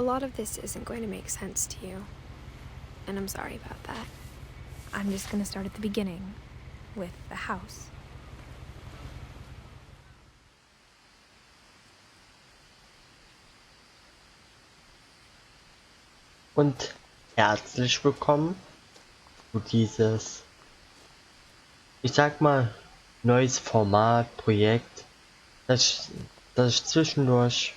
A lot of this isn't going to make sense to you, and I'm sorry about that. I'm just gonna start at the beginning, with the house. Und herzlich willkommen zu dieses, ich sag mal, neues Format, Projekt, das ich zwischendurch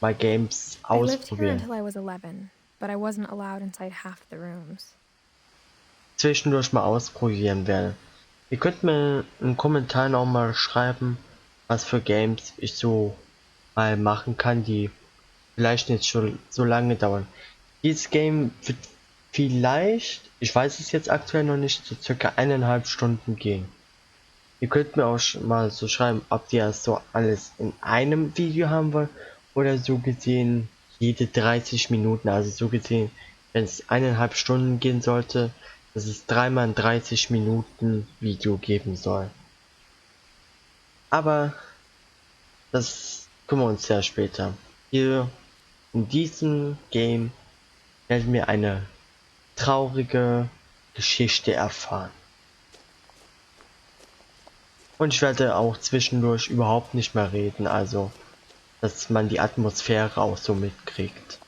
mal Games I lived here ausprobieren. until I was 11, but I wasn't allowed inside half the rooms. Zwischendurch mal ausprobieren werde. Ihr könnt mir in den Kommentaren auch mal schreiben, was für Games ich so mal machen kann, die vielleicht nicht schon so lange dauern. Dieses Game wird vielleicht, ich weiß es jetzt aktuell noch nicht, so circa 1,5 Stunden gehen. Ihr könnt mir auch mal so schreiben, ob ihr das so alles in einem Video haben wollt oder so gesehen jede 30 Minuten, also so gesehen, wenn es 1,5 Stunden gehen sollte, dass es 3 mal 30 Minuten Video geben soll. Aber das kümmern wir uns ja später. Hier in diesem Game werden wir eine traurige Geschichte erfahren. Und ich werde auch zwischendurch überhaupt nicht mehr reden, also dass man die Atmosphäre auch so mitkriegt.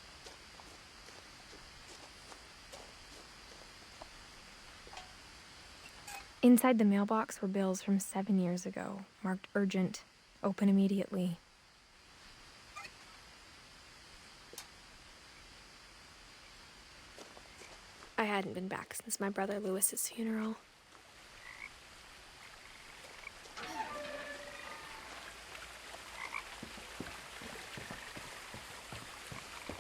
Inside the mailbox were bills from 7 years ago, marked urgent, open immediately. I hadn't been back since my brother Lewis's funeral.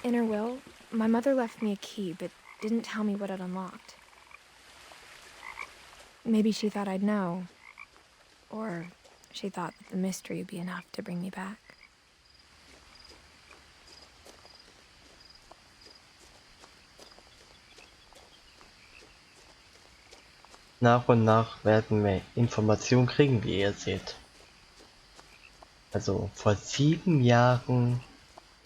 In her will, my mother left me a key, but didn't tell me what it unlocked. Maybe she thought I'd know. Or she thought that the mystery would be enough to bring me back. Nach und nach werden wir Informationen kriegen, wie ihr seht. Also vor 7 Jahren.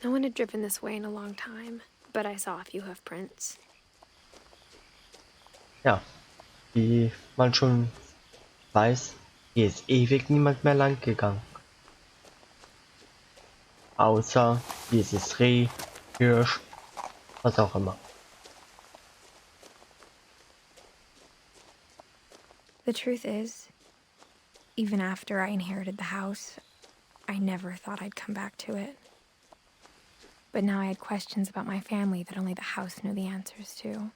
No one had driven this way in a long time, but I saw a few hoof prints. Ja, wie man schon weiß, hier ist ewig niemand mehr lang gegangen. Außer dieses Reh, Hirsch, was auch immer. The truth is, even after I inherited the house, I never thought I'd come back to it. But now I had questions about my family that only the house knew the answers to.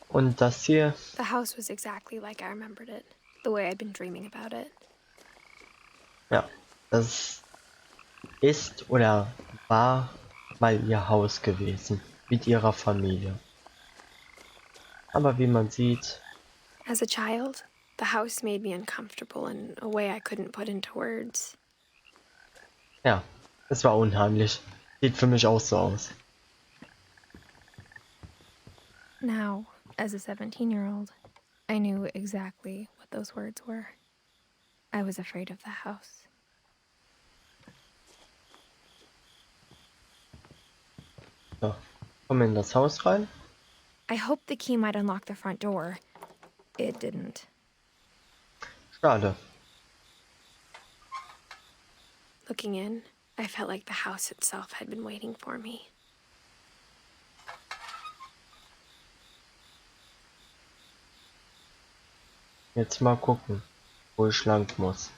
Und das hier, The house was exactly like I remembered it, the way I'd been dreaming about it. ja, das ist oder war mal ihr Haus gewesen, mit ihrer Familie. Aber wie man sieht, As a child, the house made me uncomfortable in a way I couldn't put into words. ja, es war unheimlich. Sieht für mich auch so aus. Now, as a 17-year-old, I knew exactly what those words were. I was afraid of the house. So, kommen wir in das Haus rein. I hoped the key might unlock the front door. It didn't. Schade. Looking in, I felt like the house itself had been waiting for me. Jetzt mal gucken, wo ich lang muss.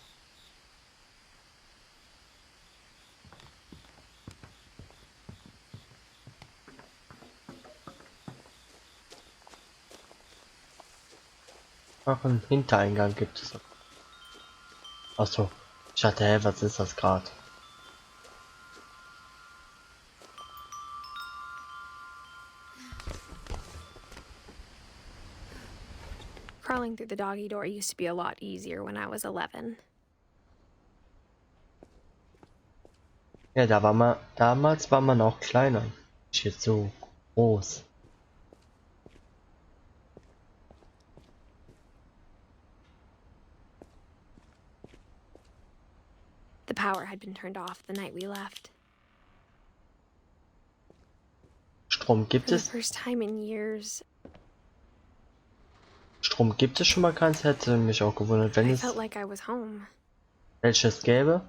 Ach, einen Hintereingang gibt es. Achso, ich dachte, hä, was ist das gerade? Crawling through the doggy door used to be a lot easier when I was 11. Ja, damals war man auch kleiner. Nicht jetzt so groß. The power had been turned off the night we left. Strom gibt For the es? first time in years, Strom gibt es schon mal keins, hätte mich auch gewundert, wenn I es felt like I was home. welches gäbe.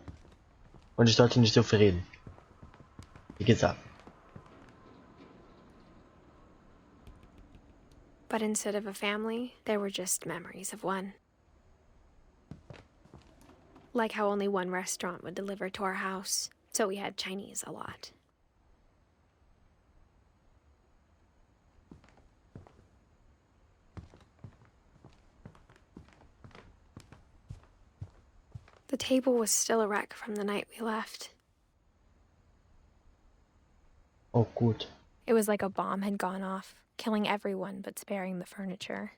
Und ich sollte nicht so viel reden. Wie gesagt. But instead of a family, there were just memories of one. Like how only one restaurant would deliver to our house, so we had Chinese a lot. The table was still a wreck from the night we left. Oh gut. It was like a bomb had gone off, killing everyone but sparing the furniture.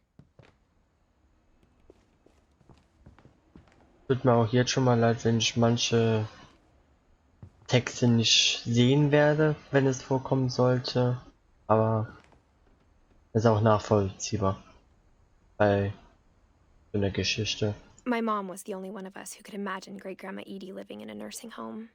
Tut mir auch jetzt schon mal leid, wenn ich manche Texte nicht sehen werde, wenn es vorkommen sollte. Aber ist auch nachvollziehbar bei so einer Geschichte. My mom was the only one of us who could imagine Great Grandma Edie living in a nursing home.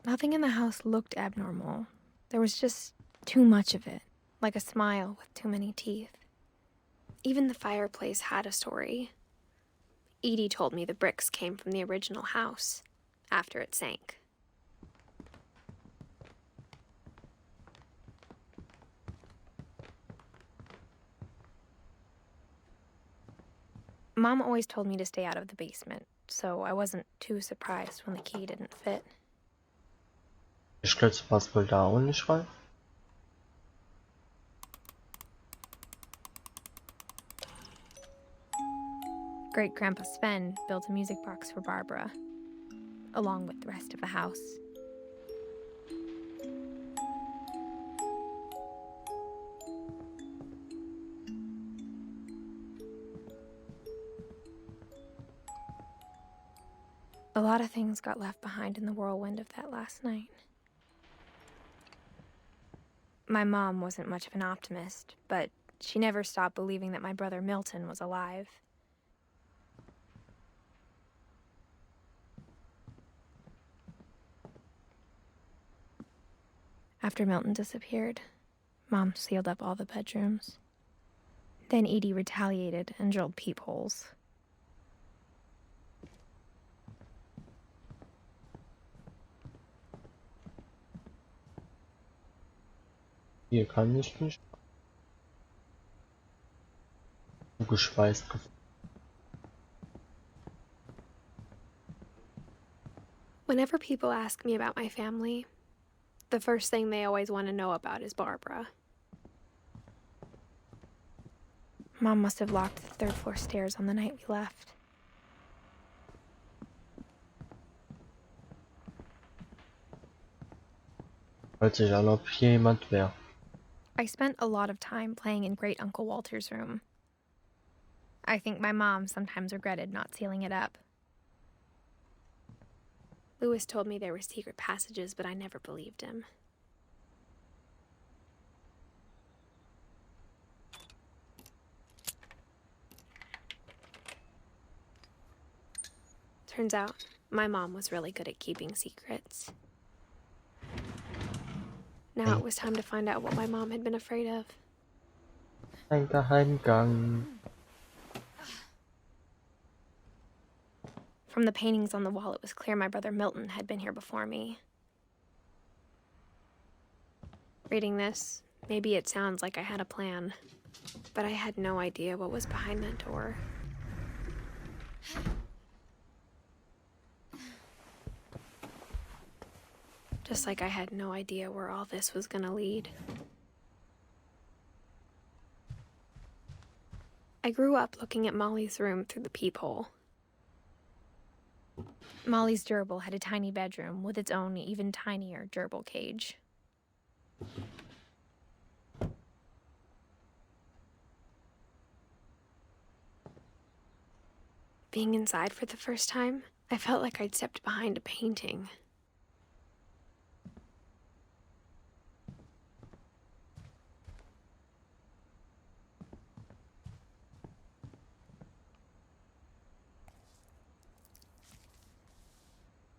Nothing in the house looked abnormal. There was just too much of it, like a smile with too many teeth. Even the fireplace had a story. Edie told me the bricks came from the original house, after it sank. Mom always told me to stay out of the basement, so I wasn't too surprised when the key didn't fit. Die Schlüssel passt wohl da auch nicht rein. Great Grandpa Sven built a music box for Barbara, along with the rest of the house. A lot of things got left behind in the whirlwind of that last night. My mom wasn't much of an optimist, but she never stopped believing that my brother Milton was alive. After Milton disappeared, Mom sealed up all the bedrooms. Then Edie retaliated and drilled peepholes. Hier kann ich nicht. Geschweißt. Whenever people ask me about my family, the first thing they always want to know about is Barbara. Mom must have locked the third-floor stairs on the night we left. Hört sich an, ob hier jemand wäre. I spent a lot of time playing in Great Uncle Walter's room. I think my mom sometimes regretted not sealing it up. Louis told me there were secret passages, but I never believed him. Turns out, my mom was really good at keeping secrets. Now it was time to find out what my mom had been afraid of. Ein Geheimgang. From the paintings on the wall, it was clear my brother Milton had been here before me. Reading this, maybe it sounds like I had a plan, but I had no idea what was behind that door. Just like I had no idea where all this was gonna lead. I grew up looking at Molly's room through the peephole. Molly's gerbil had a tiny bedroom with its own even tinier gerbil cage. Being inside for the first time, I felt like I'd stepped behind a painting.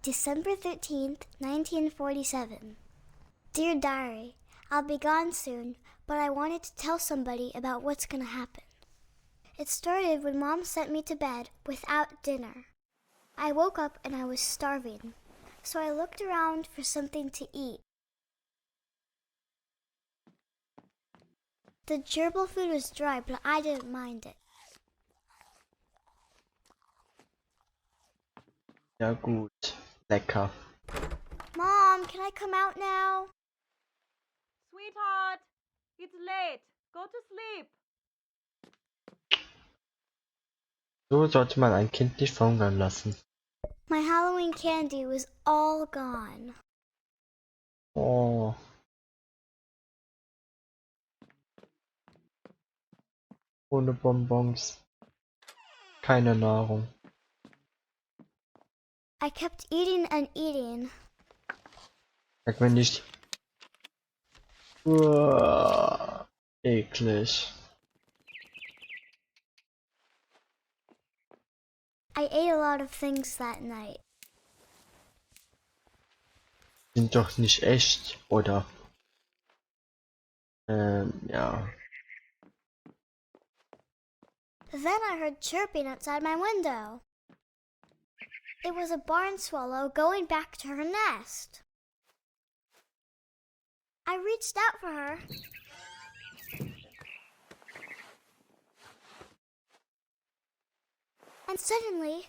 December 13th, 1947. Dear Diary, I'll be gone soon, but I wanted to tell somebody about what's gonna happen. It started when Mom sent me to bed without dinner. I woke up and I was starving, so I looked around for something to eat. The gerbil food was dry, but I didn't mind it. Ja gut, lecker. Mom, can I come out now? Sweetheart, it's late. Go to sleep. So sollte man ein Kind nicht verhungern lassen. My Halloween candy was all gone. Oh. Ohne Bonbons. Keine Nahrung. I kept eating and eating. Sag mir nicht. Uah, eklig. I ate a lot of things that night. Sind doch nicht echt, oder? Ja. Then I heard chirping outside my window. It was a barn swallow going back to her nest. I reached out for her. And suddenly,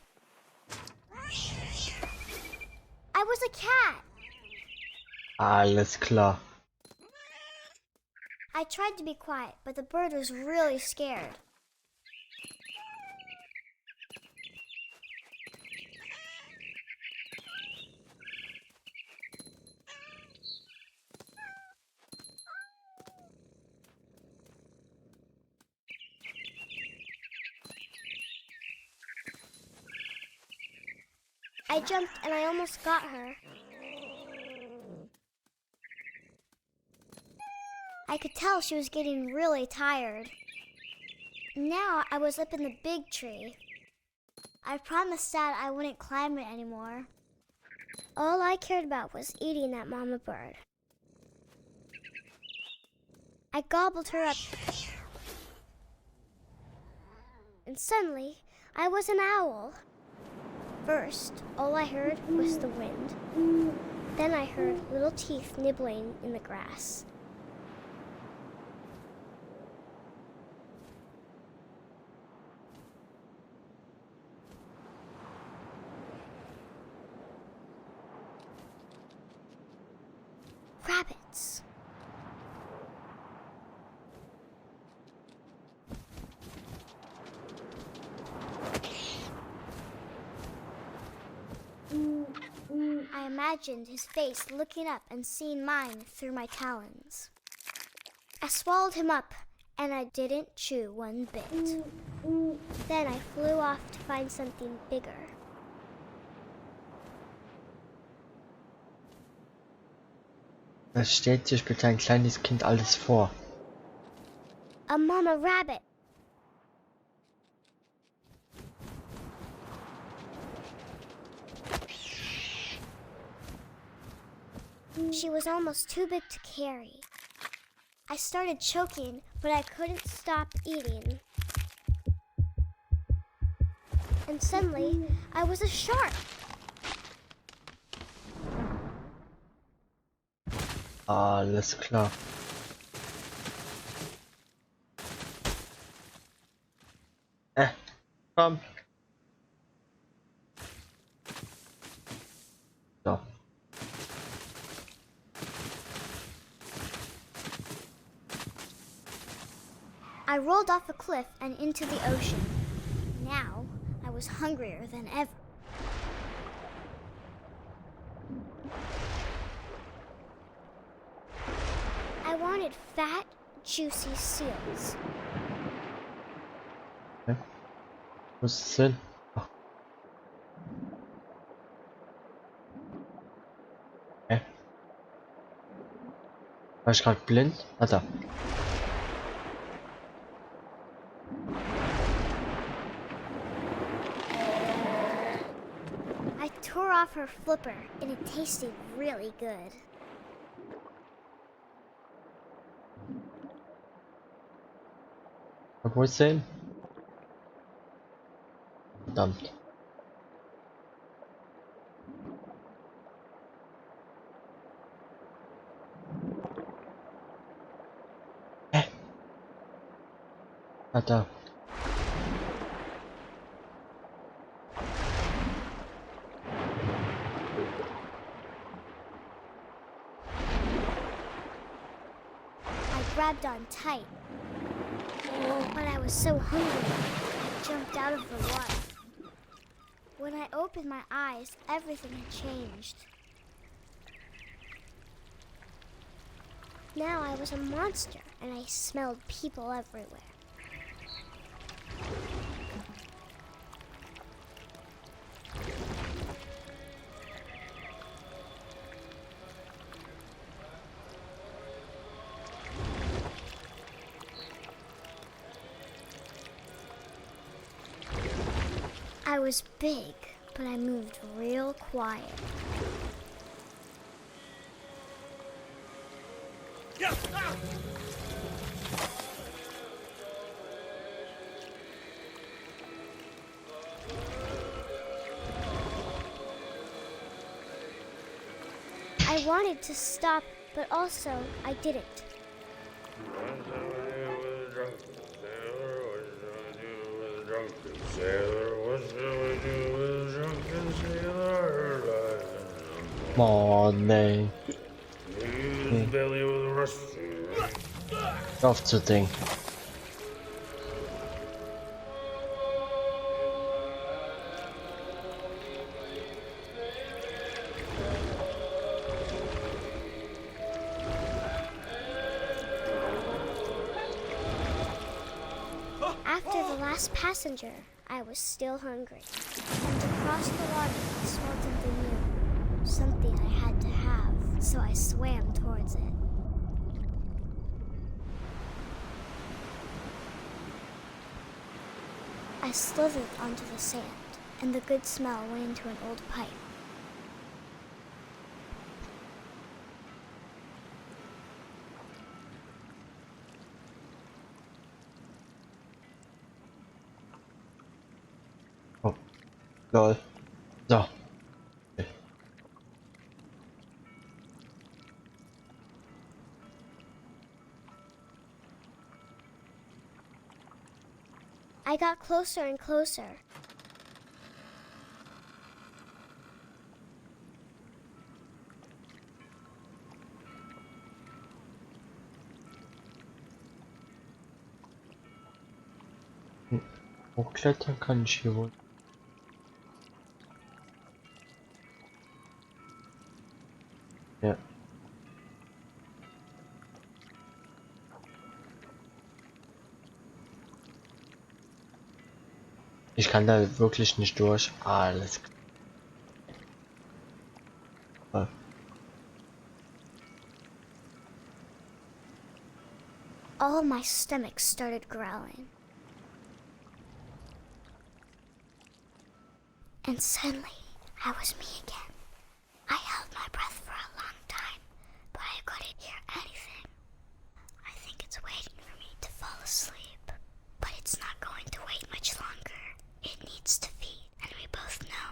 I was a cat. Alles klar. I tried to be quiet, but the bird was really scared. I jumped and I almost got her. I could tell she was getting really tired. Now I was up in the big tree. I promised Dad I wouldn't climb it anymore. All I cared about was eating that mama bird. I gobbled her up. And suddenly, I was an owl. First, all I heard was the wind. Then I heard little teeth nibbling in the grass. Rabbits. I imagined his face looking up and seeing mine through my talons. I swallowed him up, and I didn't chew one bit. Then I flew off to find something bigger. Das stellt sich bitte ein kleines Kind alles vor. A mama rabbit. She was almost too big to carry. I started choking, but I couldn't stop eating. And suddenly, I was a shark. Alles klar. Komm. So. I rolled off a cliff and into the ocean. Now, I was hungrier than ever. I wanted fat, juicy seals. Wo ist es hin? Ach. War ich gerade blind? Ah, da. I tore off off her flipper, and it tasted really good. Obwohl sehen. Verdammt. Hä? Ah, da. I grabbed on tight, but I was so hungry, I jumped out of the water. When I opened my eyes, everything had changed. Now I was a monster, and I smelled people everywhere. I was big, but I moved real quiet. I wanted to stop, but also I didn't. Oh, nee. Hör auf zu denken. After the last passenger, I was still hungry. And across the water, I smelled something new. Something I had to have, so I swam towards it. I slithered onto the sand, and the good smell went into an old pipe. Oh, lol. So. Okay. I got closer and closer. Hochklettern kann ich hier wohl. Ja. Ich kann da wirklich nicht durch. Alles klar. All my stomach started growling. And suddenly, I was me again. I held my breath for a long time, but I couldn't hear anything. I think it's waiting for me to fall asleep, but it's not going to wait much longer. It needs to feed, and we both know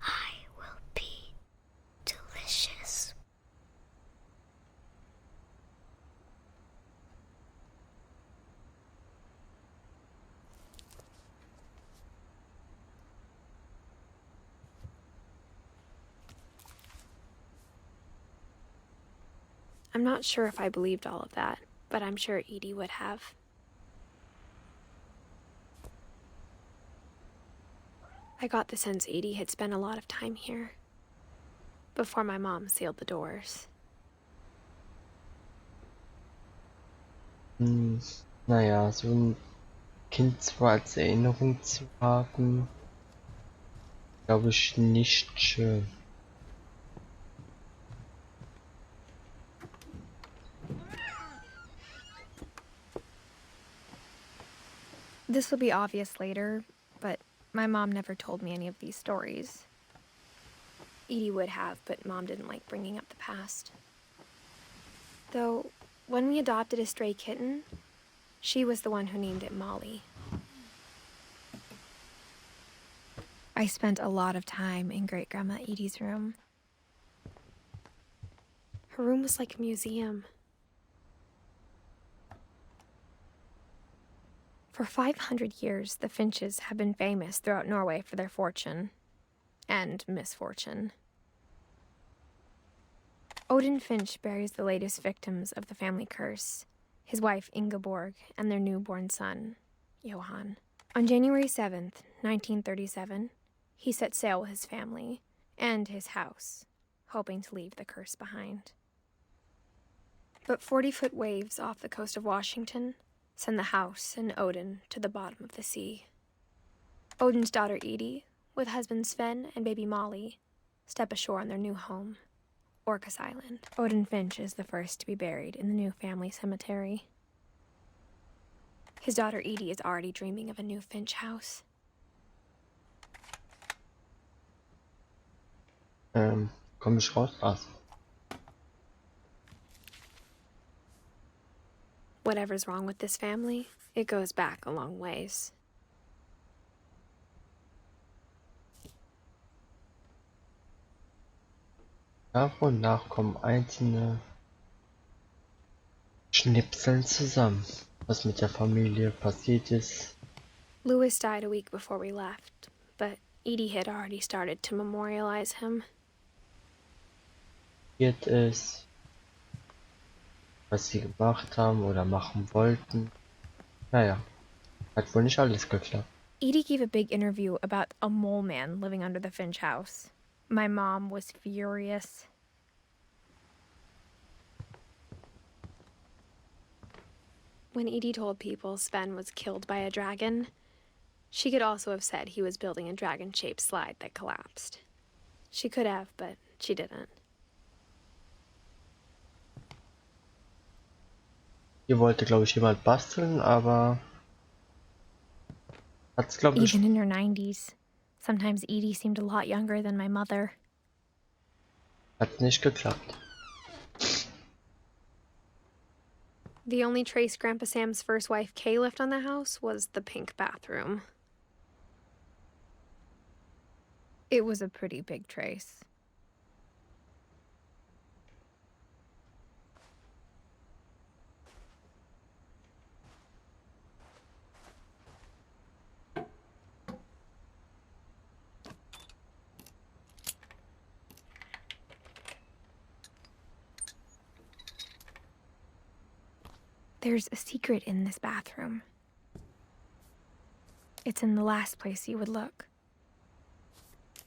I will be delicious. I'm not sure if I believed all of that, but I'm sure Edie would have. I got the sense Edie had spent a lot of time here, before my mom sealed the doors. Naja, so ein Kind zwar als Erinnerung zu haben, glaube ich nicht schön. This will be obvious later, but my mom never told me any of these stories. Edie would have, but Mom didn't like bringing up the past. Though, when we adopted a stray kitten, she was the one who named it Molly. I spent a lot of time in Great-Grandma Edie's room. Her room was like a museum. For 500 years, the Finches have been famous throughout Norway for their fortune and misfortune. Odin Finch buries the latest victims of the family curse, his wife Ingeborg and their newborn son, Johan. On January 7th, 1937, he set sail with his family and his house, hoping to leave the curse behind. But 40-foot waves off the coast of Washington send the house and Odin to the bottom of the sea. Odin's daughter Edie, with husband Sven and baby Molly, step ashore on their new home, Orcas Island. Odin Finch is the first to be buried in the new family cemetery. His daughter Edie is already dreaming of a new Finch house. Komm ich raus? Ah. Whatever's wrong with this family, it goes back a long ways. Nach und nach kommen einzelne Schnipseln zusammen, was mit der Familie passiert ist. Louis died a week before we left, but Edie had already started to memorialize him. Ist, was sie gemacht haben oder machen wollten. Naja, hat wohl nicht alles geklappt. Edie gave a big interview about a mole man living under the Finch house. My mom was furious. When Edie told people Sven was killed by a dragon, she could also have said he was building a dragon-shaped slide that collapsed. She could have, but she didn't. Hier wollte, glaube ich, jemand basteln, aber hat's, glaube ich, Even in her 90s, sometimes Edie seemed a lot younger than my mother. hat's nicht geklappt. The only trace Grandpa Sam's first wife Kay left on the house was the pink bathroom. It was a pretty big trace. There's a secret in this bathroom. It's in the last place you would look.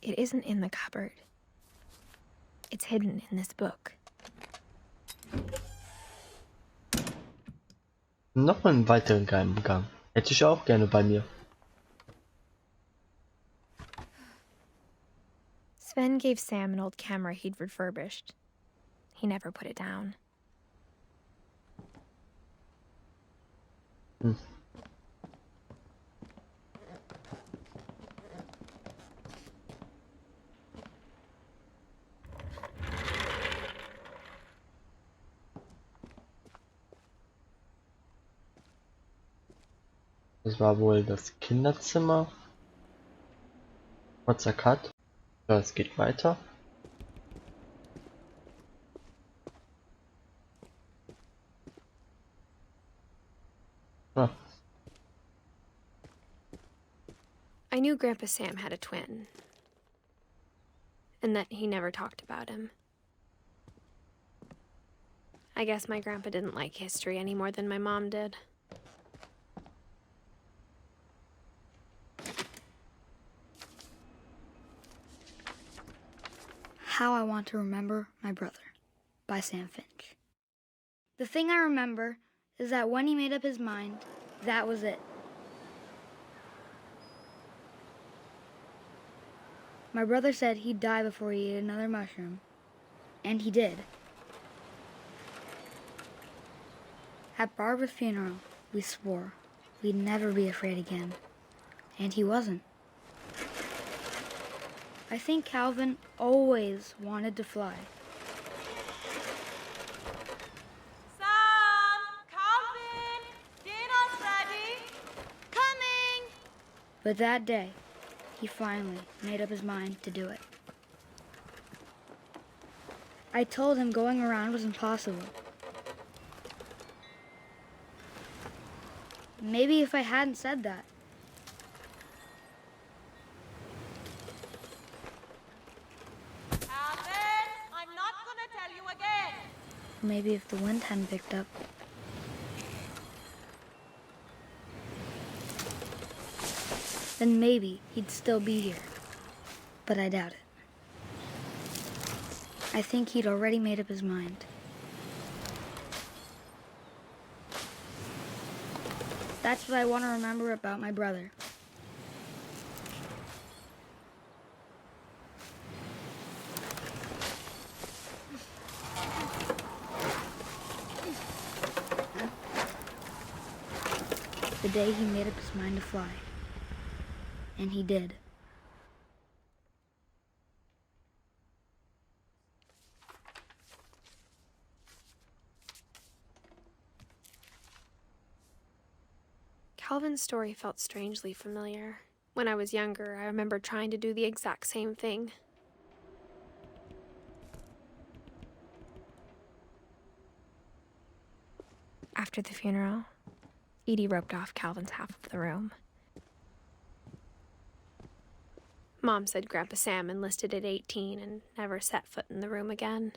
It isn't in the cupboard. It's hidden in this book. Noch einen weiteren Geheimgang. Hätte ich auch gerne bei mir. Sven gave Sam an old camera he'd refurbished. He never put it down. Das war wohl das Kinderzimmer. Kurzer Cut. So, es geht weiter. Ah, I knew Grandpa Sam had a twin, and that he never talked about him. I guess my grandpa didn't like history any more than my mom did. How I Want to Remember My Brother by Sam Finch. The thing I remember is that when he made up his mind, that was it. My brother said he'd die before he ate another mushroom, and he did. At Barbara's funeral, we swore we'd never be afraid again, and he wasn't. I think Calvin always wanted to fly. Sam! Calvin! Dinner's ready! Coming! But that day, he finally made up his mind to do it. I told him going around was impossible. Maybe if I hadn't said that, Calvin! I'm not gonna tell you again! maybe if the wind hadn't picked up, then maybe he'd still be here. But I doubt it. I think he'd already made up his mind. That's what I want to remember about my brother. The day he made up his mind to fly. And he did. Calvin's story felt strangely familiar. When I was younger, I remember trying to do the exact same thing. After the funeral, Edie roped off Calvin's half of the room. Mom said Grandpa Sam enlisted at 18 and never set foot in the room again.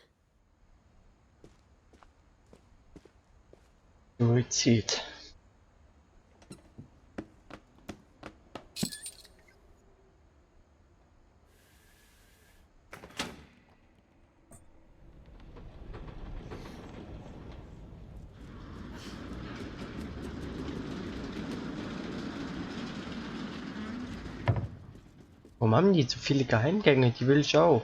Suizid. Warum haben die so viele Geheimgänge? Die will ich auch.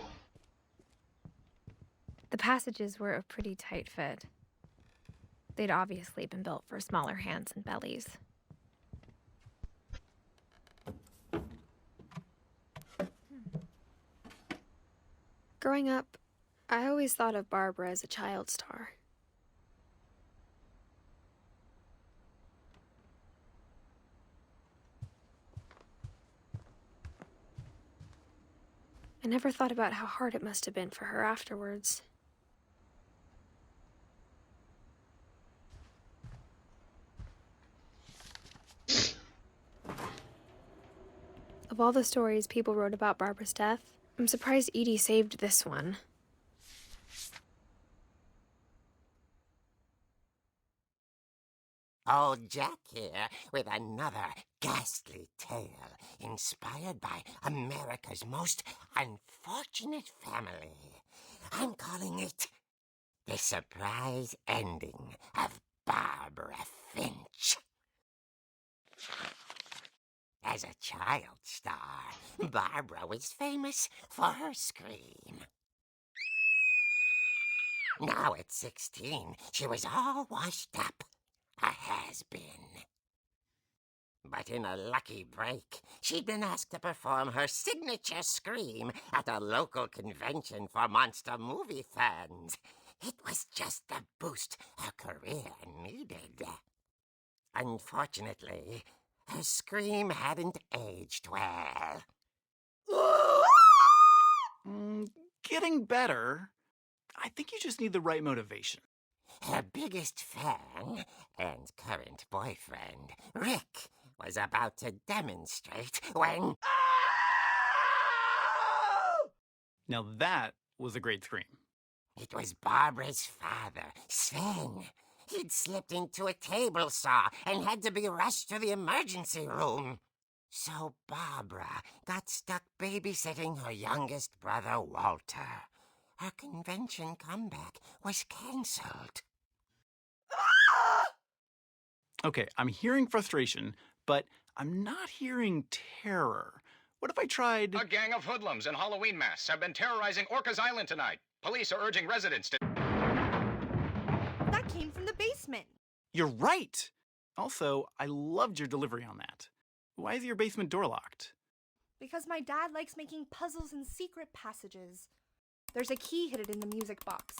The passages were a pretty tight fit. They'd obviously been built for smaller hands and bellies. Growing up, I always thought of Barbara as a child star. I never thought about how hard it must have been for her afterwards. Of all the stories people wrote about Barbara's death, I'm surprised Edie saved this one. Old Jack here with another ghastly tale inspired by America's most unfortunate family. I'm calling it The Surprise Ending of Barbara Finch. As a child star, Barbara was famous for her scream. Now at 16, she was all washed up. A has-been. But in a lucky break, she'd been asked to perform her signature scream at a local convention for monster movie fans. It was just the boost her career needed. Unfortunately, her scream hadn't aged well. Getting better. I think you just need the right motivation. Her biggest fan and current boyfriend, Rick, was about to demonstrate when... Now that was a great scream. It was Barbara's father, Sven. He'd slipped into a table saw and had to be rushed to the emergency room. So Barbara got stuck babysitting her youngest brother, Walter. Her convention comeback was cancelled. Okay, I'm hearing frustration, but I'm not hearing terror. What if I tried... A gang of hoodlums in Halloween masks have been terrorizing Orcas Island tonight. Police are urging residents to... That came from the basement. You're right! Also, I loved your delivery on that. Why is your basement door locked? Because my dad likes making puzzles and secret passages. There's a key hidden in the music box.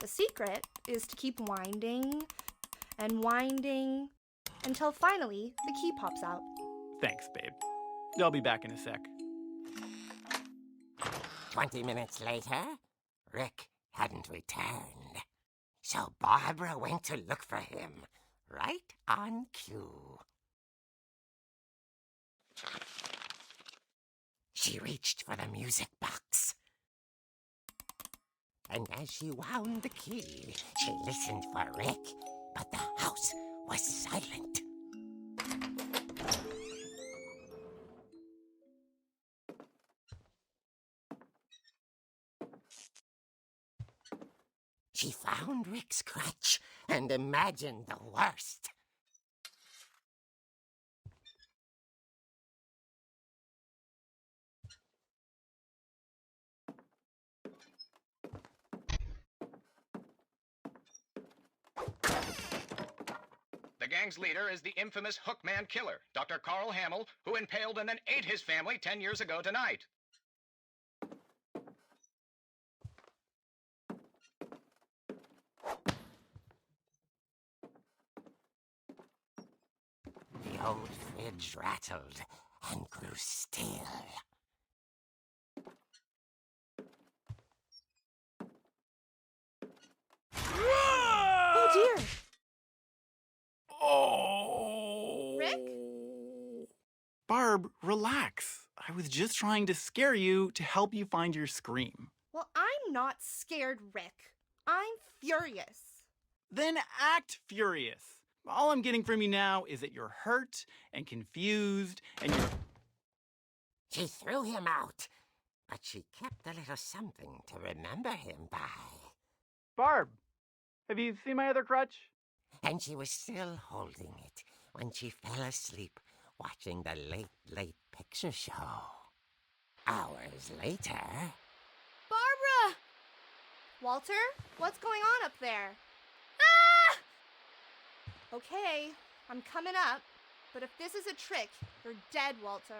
The secret is to keep winding and winding until finally the key pops out. Thanks, babe. I'll be back in a sec. 20 minutes later, Rick hadn't returned. So Barbara went to look for him, right on cue. She reached for the music box. And as she wound the key, she listened for Rick, but the house was silent. She found Rick's crutch and imagined the worst. The gang's leader is the infamous Hookman killer, Dr. Carl Hamill, who impaled and then ate his family 10 years ago tonight. The old fridge rattled and grew still. Oh dear! Oh! Rick? Barb, relax. I was just trying to scare you to help you find your scream. Well, I'm not scared, Rick. I'm furious. Then act furious. All I'm getting from you now is that you're hurt and confused and you're... She threw him out, but she kept a little something to remember him by. Barb, have you seen my other crutch? And she was still holding it when she fell asleep watching the late picture show. Hours later... Barbara! Walter, what's going on up there? Ah! Okay, I'm coming up, but if this is a trick, you're dead, Walter.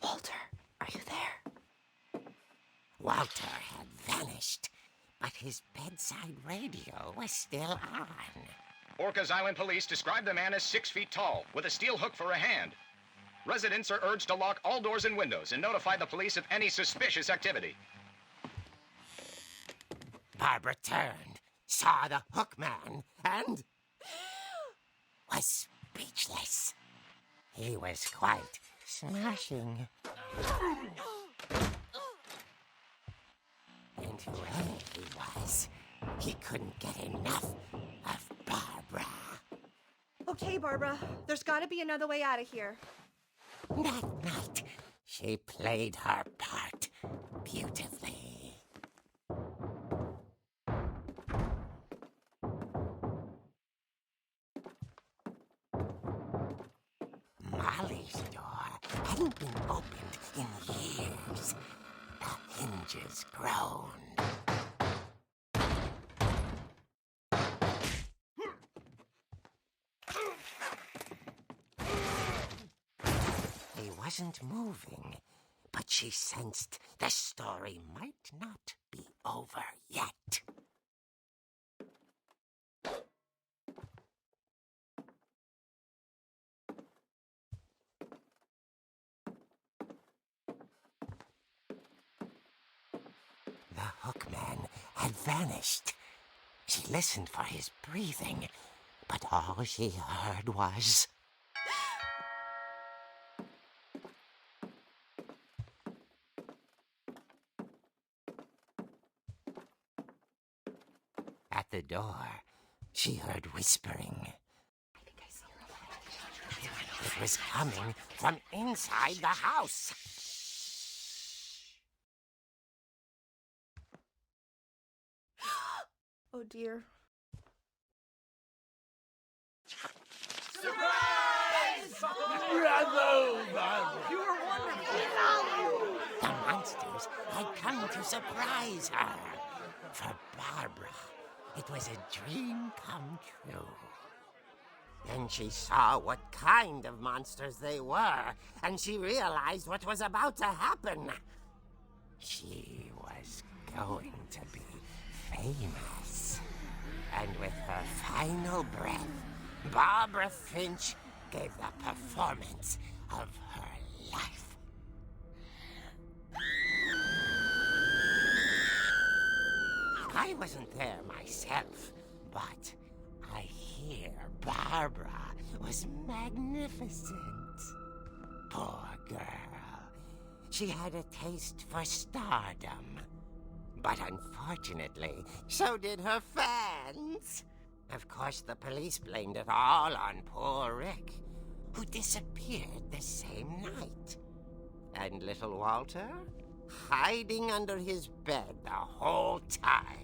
Walter, are you there? Walter had vanished, but his bedside radio was still on. Orcas Island police describe the man as 6 feet tall, with a steel hook for a hand. Residents are urged to lock all doors and windows and notify the police of any suspicious activity. Barbara turned, saw the hook man, and was speechless. He was quite smashing. And whoever he was, he couldn't get enough of Barbara. Okay, Barbara, there's gotta be another way out of here. That night, she played her part beautifully. Molly's door hadn't been opened in years. The hinges groaned. He wasn't moving, but she sensed the story might not be over yet. The hookman had vanished. She listened for his breathing, but all she heard was... At the door, she heard whispering. It was coming from inside the house. Oh dear. The monsters had come to surprise her. For Barbara, it was a dream come true. Then she saw what kind of monsters they were, and she realized what was about to happen. She was going to be famous. And with her final breath, Barbara Finch gave the performance of her life. I wasn't there myself, but I hear Barbara was magnificent. Poor girl. She had a taste for stardom. But unfortunately, so did her fans. Of course, the police blamed it all on poor Rick, who disappeared the same night. And little Walter? Hiding under his bed the whole time.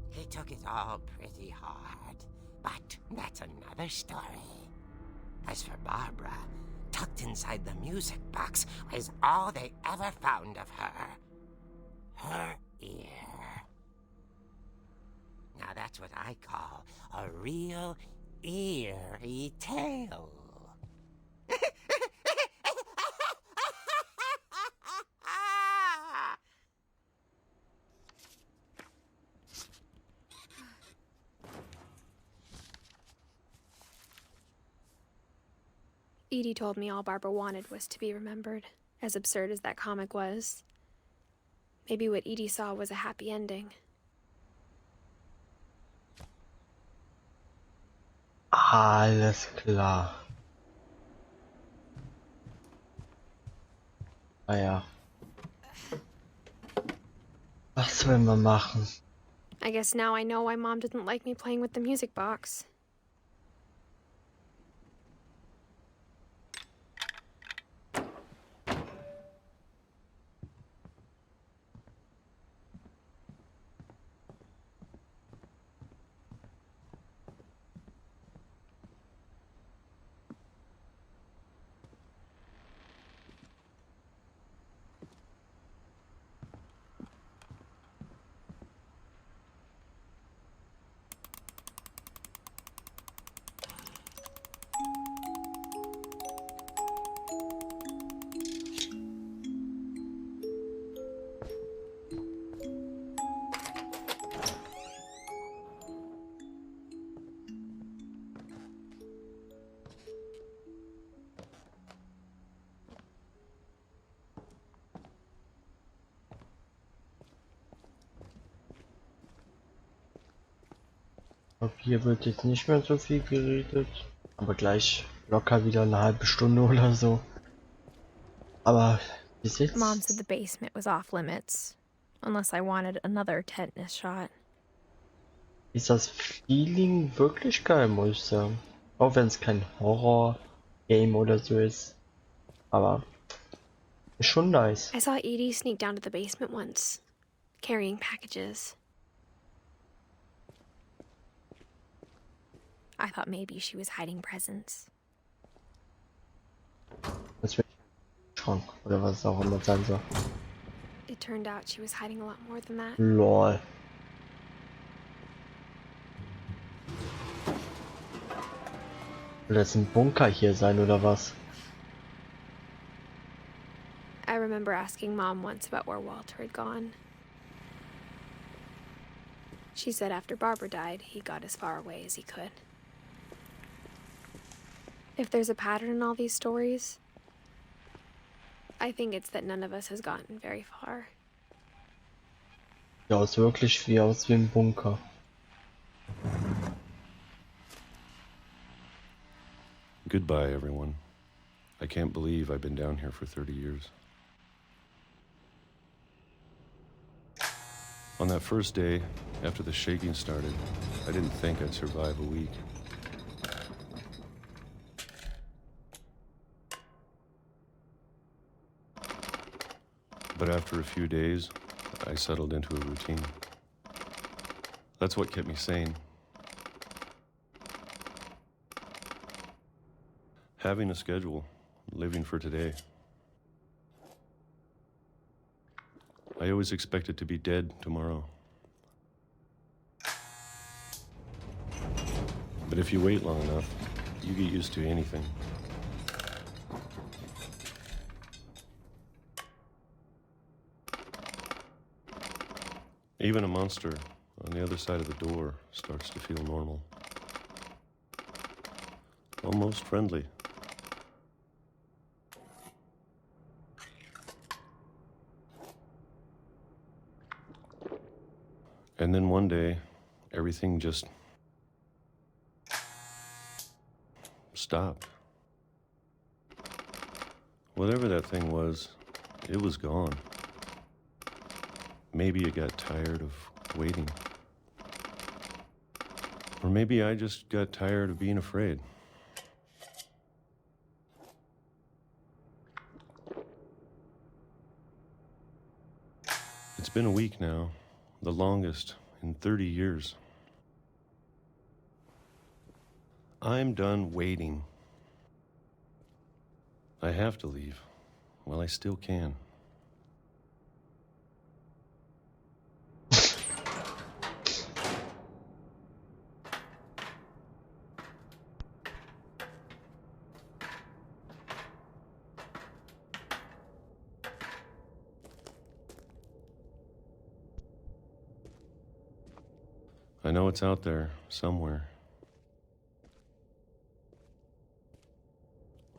He took it all pretty hard, but that's another story. As for Barbara, tucked inside the music box was all they ever found of her. Her ear. Now that's what I call a real eerie tale. Edie told me all Barbara wanted was to be remembered, as absurd as that comic was. Maybe what Edie saw was a happy ending. Alles klar. Naja. Was wollen wir machen? I guess now I know why Mom didn't like me playing with the music box. Ich glaube, hier wird jetzt nicht mehr so viel geredet, aber gleich locker wieder eine halbe Stunde oder so. Aber bis jetzt... Mom said the basement was off limits, unless I wanted another tetanus shot. Ist das Feeling wirklich geil, muss ich sagen. Auch wenn es kein Horror-Game oder so ist. Aber ist schon nice. I saw Edie sneak down to the basement once, carrying packages. I thought maybe she was hiding presents. Das wird Schrank oder was es auch immer sein soll. It turned out she was hiding a lot more than that. Lol. Soll das ein Bunker hier sein oder was? I remember asking Mom once about where Walter had gone. She said after Barbara died, he got as far away as he could. If there's a pattern in all these stories, I think it's that none of us has gotten very far. Ja, ist wirklich wie aus wie ein Bunker. Goodbye, everyone. I can't believe I've been down here for 30 years. On that first day, after the shaking started, I didn't think I'd survive a week. But after a few days, I settled into a routine. That's what kept me sane. Having a schedule, living for today. I always expected to be dead tomorrow. But if you wait long enough, you get used to anything. Even a monster on the other side of the door starts to feel normal. Almost friendly. And then one day, everything just stopped. Whatever that thing was, it was gone. Maybe it got tired of waiting. Or maybe I just got tired of being afraid. It's been a week now, the longest in 30 years. I'm done waiting. I have to leave while I still can. I know it's out there somewhere.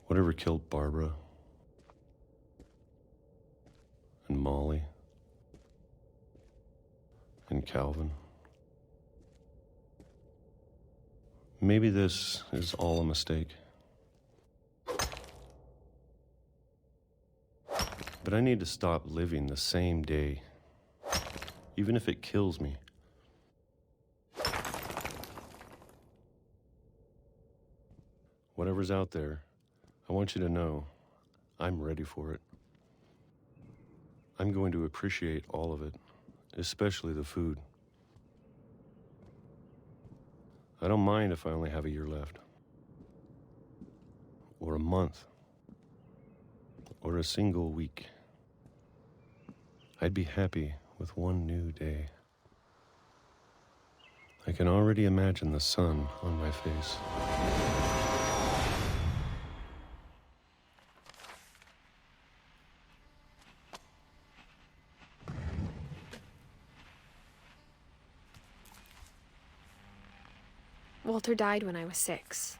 Whatever killed Barbara and Molly and Calvin. Maybe this is all a mistake. But I need to stop living the same day, even if it kills me. Whatever's out there, I want you to know I'm ready for it. I'm going to appreciate all of it, especially the food. I don't mind if I only have a year left, or a month, or a single week. I'd be happy with one new day. I can already imagine the sun on my face. Walter died when I was 6.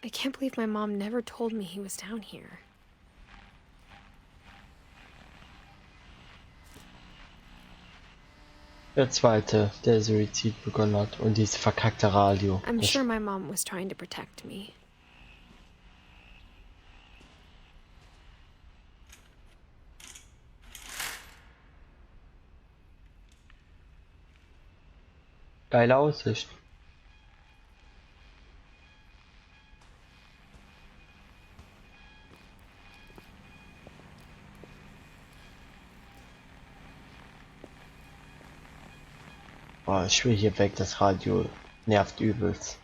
I can't believe my mom never told me he was down here. Der zweite, der Suizid begonnen hat und dieses verkackte Radio. I'm sure my mom was trying to protect me. Geile Aussicht. Boah, ich will hier weg, das Radio nervt übelst.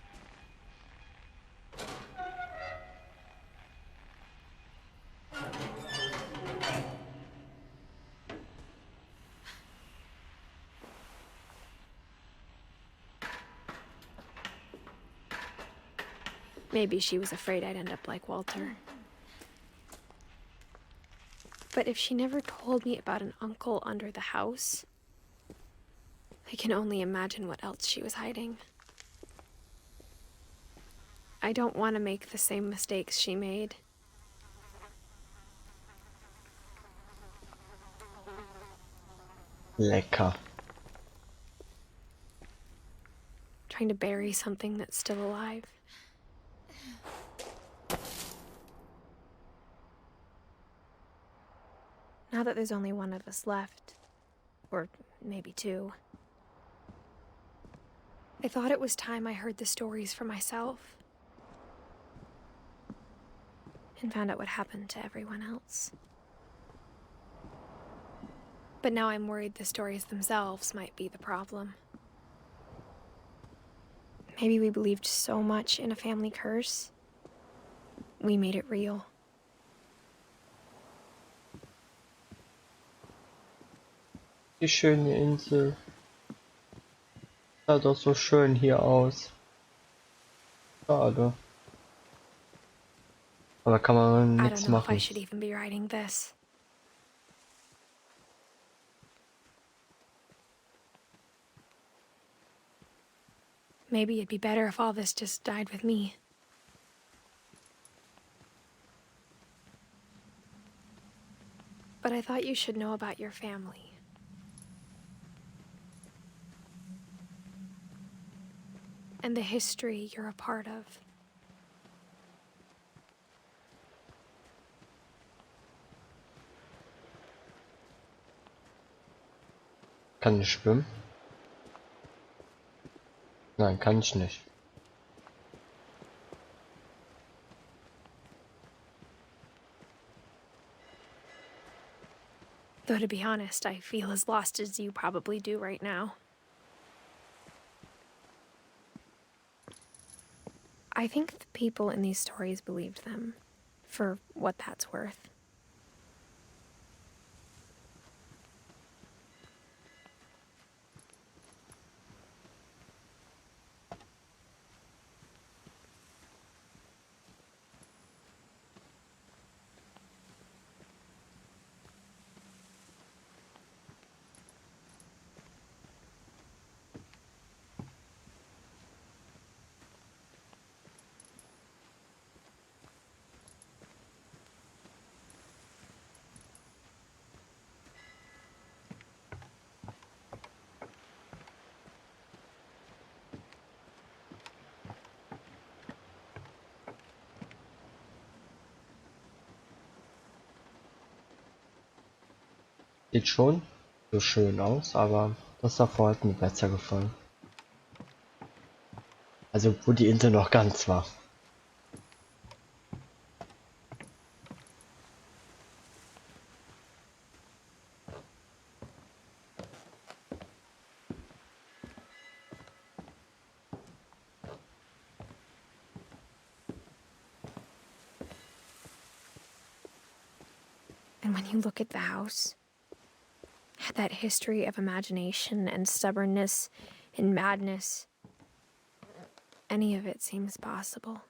Maybe she was afraid I'd end up like Walter. But if she never told me about an uncle under the house, I can only imagine what else she was hiding. I don't want to make the same mistakes she made. Lecker. Trying to bury something that's still alive. Now that there's only one of us left, or maybe 2, I thought it was time I heard the stories for myself and found out what happened to everyone else. But now I'm worried the stories themselves might be the problem. Maybe we believed so much in a family curse We made it real. Die schöne Insel. Sah doch so schön hier aus. Schade. Aber kann man I don't nichts know if I machen. should even be writing this. Maybe it'd be better if all this just died with me. But I thought you should know about your family. And the history you're a part of. Kann ich schwimmen? Nein, kann ich nicht. Though to be honest, I feel as lost as you probably do right now. I think the people in these stories believed them, for what that's worth. Sieht schon so schön aus, aber das davor hat mir besser gefallen. Also wo die Insel noch ganz war. And when you look at the house, that history of imagination and stubbornness and madness, any of it seems possible.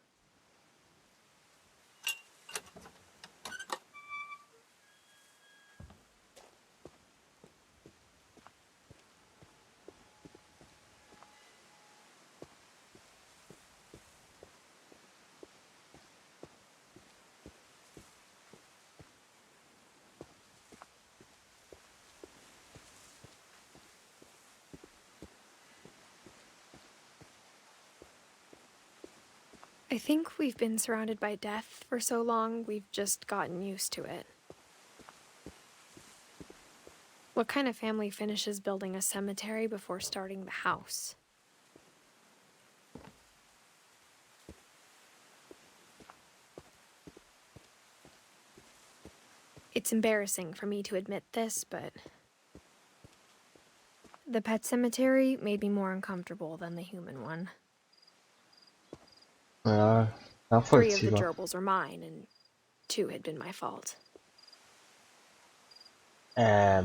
I think we've been surrounded by death for so long, we've just gotten used to it. What kind of family finishes building a cemetery before starting the house? It's embarrassing for me to admit this, but the pet cemetery made me more uncomfortable than the human one. Ja, 3 of the nachvollziehbar. gerbils were mine, and 2 had been my fault. Ja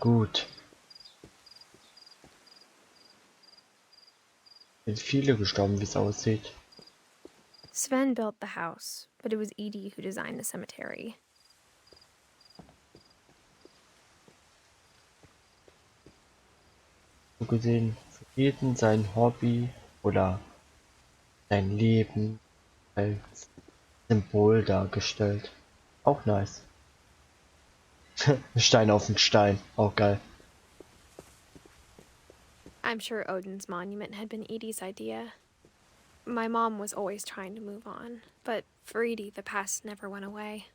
gut. Sind viele gestorben, wie es aussieht. Sven built the house, but it was Edie who designed the cemetery. So gesehen, für jeden sein Hobby oder sein Leben als Symbol dargestellt. Auch nice. Stein auf den Stein, auch geil. I'm sure Odin's monument had been Edie's idea. My mom was always trying to move on, but for Edie, the past never went away.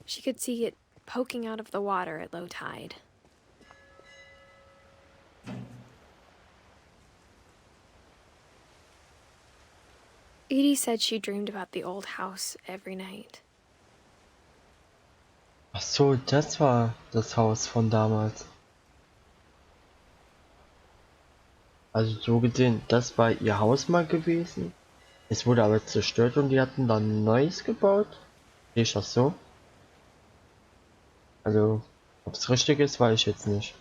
She could see it poking out of the water at low tide. Edie said she dreamed about the old house every night. Ach so, das war das Haus von damals. Also so gesehen, das war ihr Haus mal gewesen. Es wurde aber zerstört und die hatten dann ein neues gebaut. Sehe ich das so? Also, ob es richtig ist, weiß ich jetzt nicht.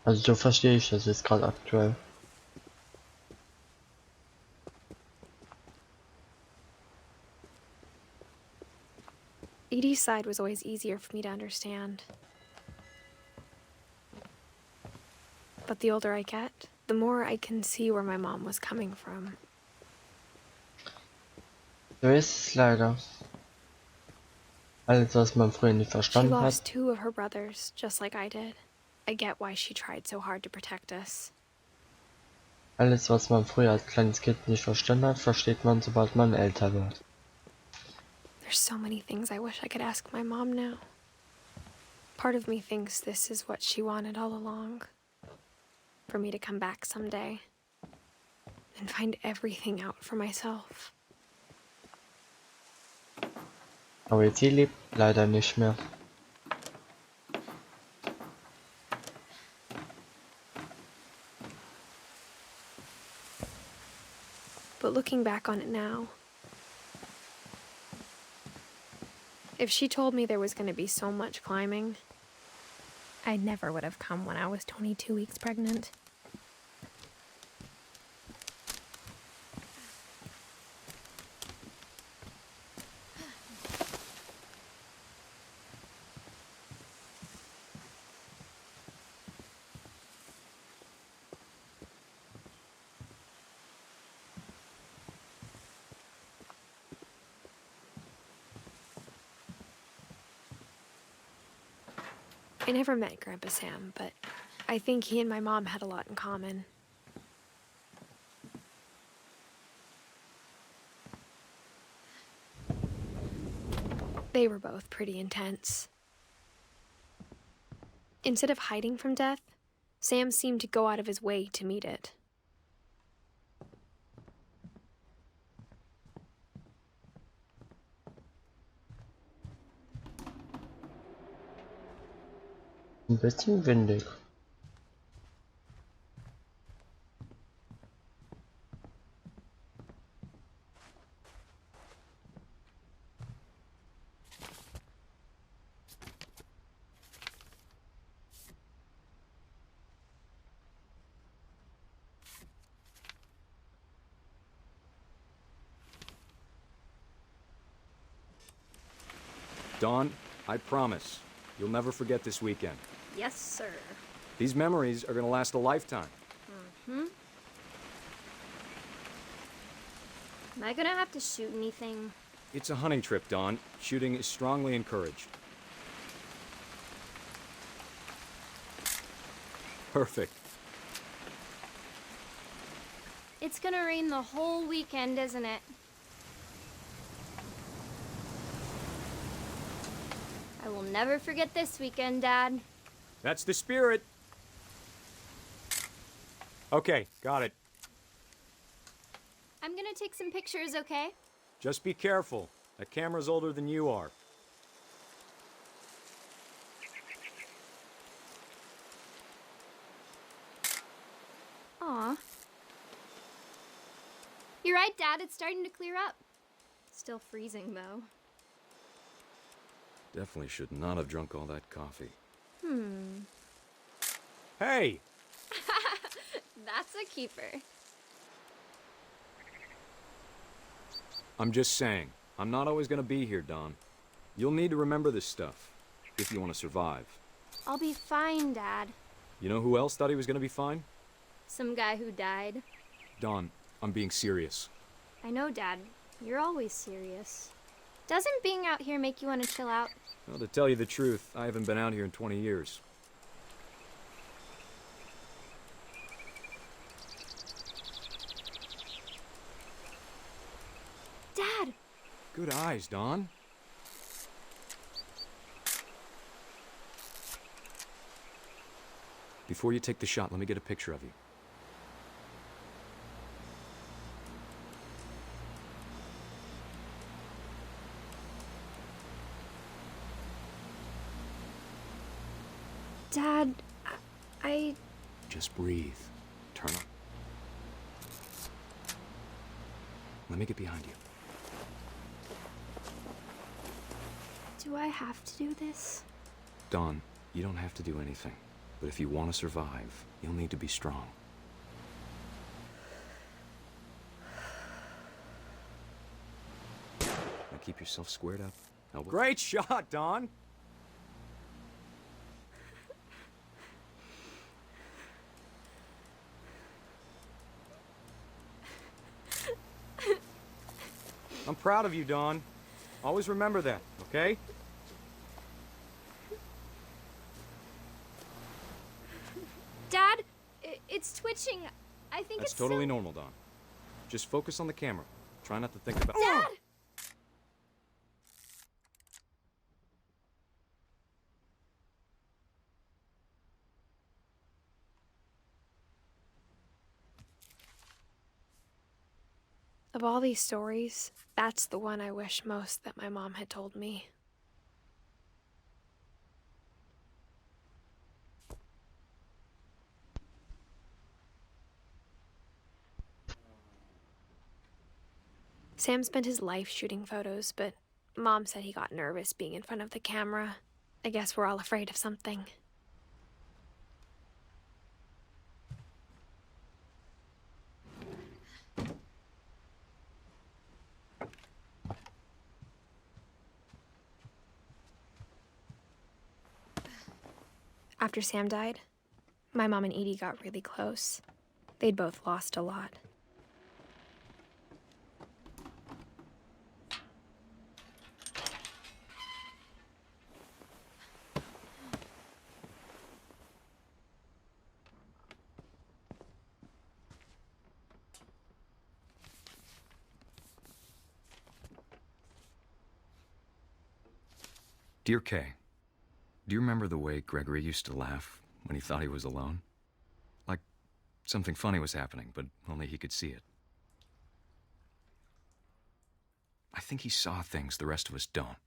Also so verstehe ich das jetzt gerade aktuell. Edie's side was always easier for me to understand. But the older I get, the more I can see where my mom was coming from. So ist es leider. Alles, was man früher nicht She verstanden lost hat. 2 of her brothers, just like I did. I get why she tried so hard to protect us. Alles, was man früher als kleines Kind nicht verstanden hat, versteht man, sobald man älter wird. There's so many things I wish I could ask my mom now. Part of me thinks this is what she wanted all along. For me to come back someday and find everything out for myself. Aber sie lebt leider nicht mehr. But looking back on it now, if she told me there was going to be so much climbing, I never would have come when I was 22 weeks pregnant. I never met Grandpa Sam, but I think he and my mom had a lot in common. They were both pretty intense. Instead of hiding from death, Sam seemed to go out of his way to meet it. Ein bisschen windig. Dawn, I promise, you'll never forget this weekend. Yes, sir. These memories are gonna last a lifetime. Am I gonna have to shoot anything? It's a hunting trip, Dawn. Shooting is strongly encouraged. Perfect. It's gonna rain the whole weekend, isn't it? I will never forget this weekend, Dad. That's the spirit. Okay, got it. I'm gonna take some pictures, okay? Just be careful. That camera's older than you are. Aw. You're right, Dad. It's starting to clear up. Still freezing, though. Definitely should not have drunk all that coffee. Hey! That's a keeper. I'm just saying, I'm not always gonna be here, Dawn. You'll need to remember this stuff, if you want to survive. I'll be fine, Dad. You know who else thought he was gonna be fine? Some guy who died. Dawn, I'm being serious. I know, Dad. You're always serious. Doesn't being out here make you want to chill out? Well, to tell you the truth, I haven't been out here in 20 years. Dad! Good eyes, Dawn. Before you take the shot, let me get a picture of you. Dad, I... Just breathe. Turn on. Let me get behind you. Do I have to do this? Dawn, you don't have to do anything. But if you want to survive, you'll need to be strong. Now keep yourself squared up. Elbow. Great shot, Dawn! I'm proud of you, Dawn. Always remember that, okay? Dad, it's twitching. I think That's it's totally normal, Dawn. Just focus on the camera. Try not to think about... Dad! Of all these stories, that's the one I wish most that my mom had told me. Sam spent his life shooting photos, but Mom said he got nervous being in front of the camera. I guess we're all afraid of something. After Sam died, my mom and Edie got really close. They'd both lost a lot. Dear Kay, do you remember the way Gregory used to laugh when he thought he was alone? Like something funny was happening, but only he could see it. I think he saw things the rest of us don't.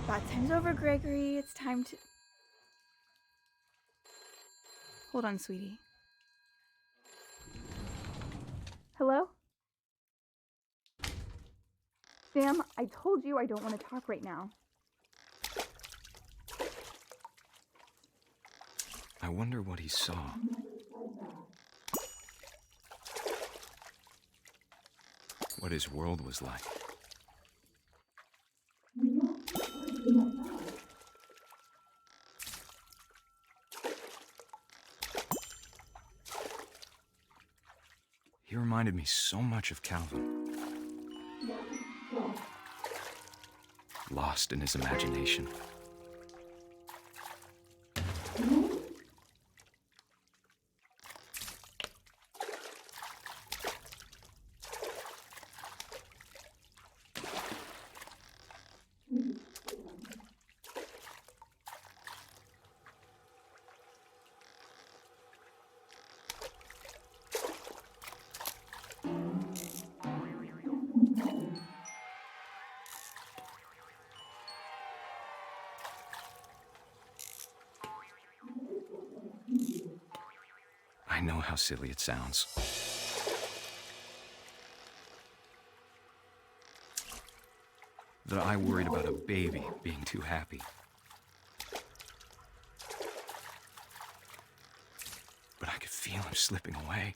Bath time's over, Gregory. It's time to... Hold on, sweetie. Hello? Sam, I told you I don't want to talk right now. I wonder what he saw. What his world was like. He reminded me so much of Calvin. Lost in his imagination. I know how silly it sounds. That I worried about a baby being too happy. But I could feel him slipping away.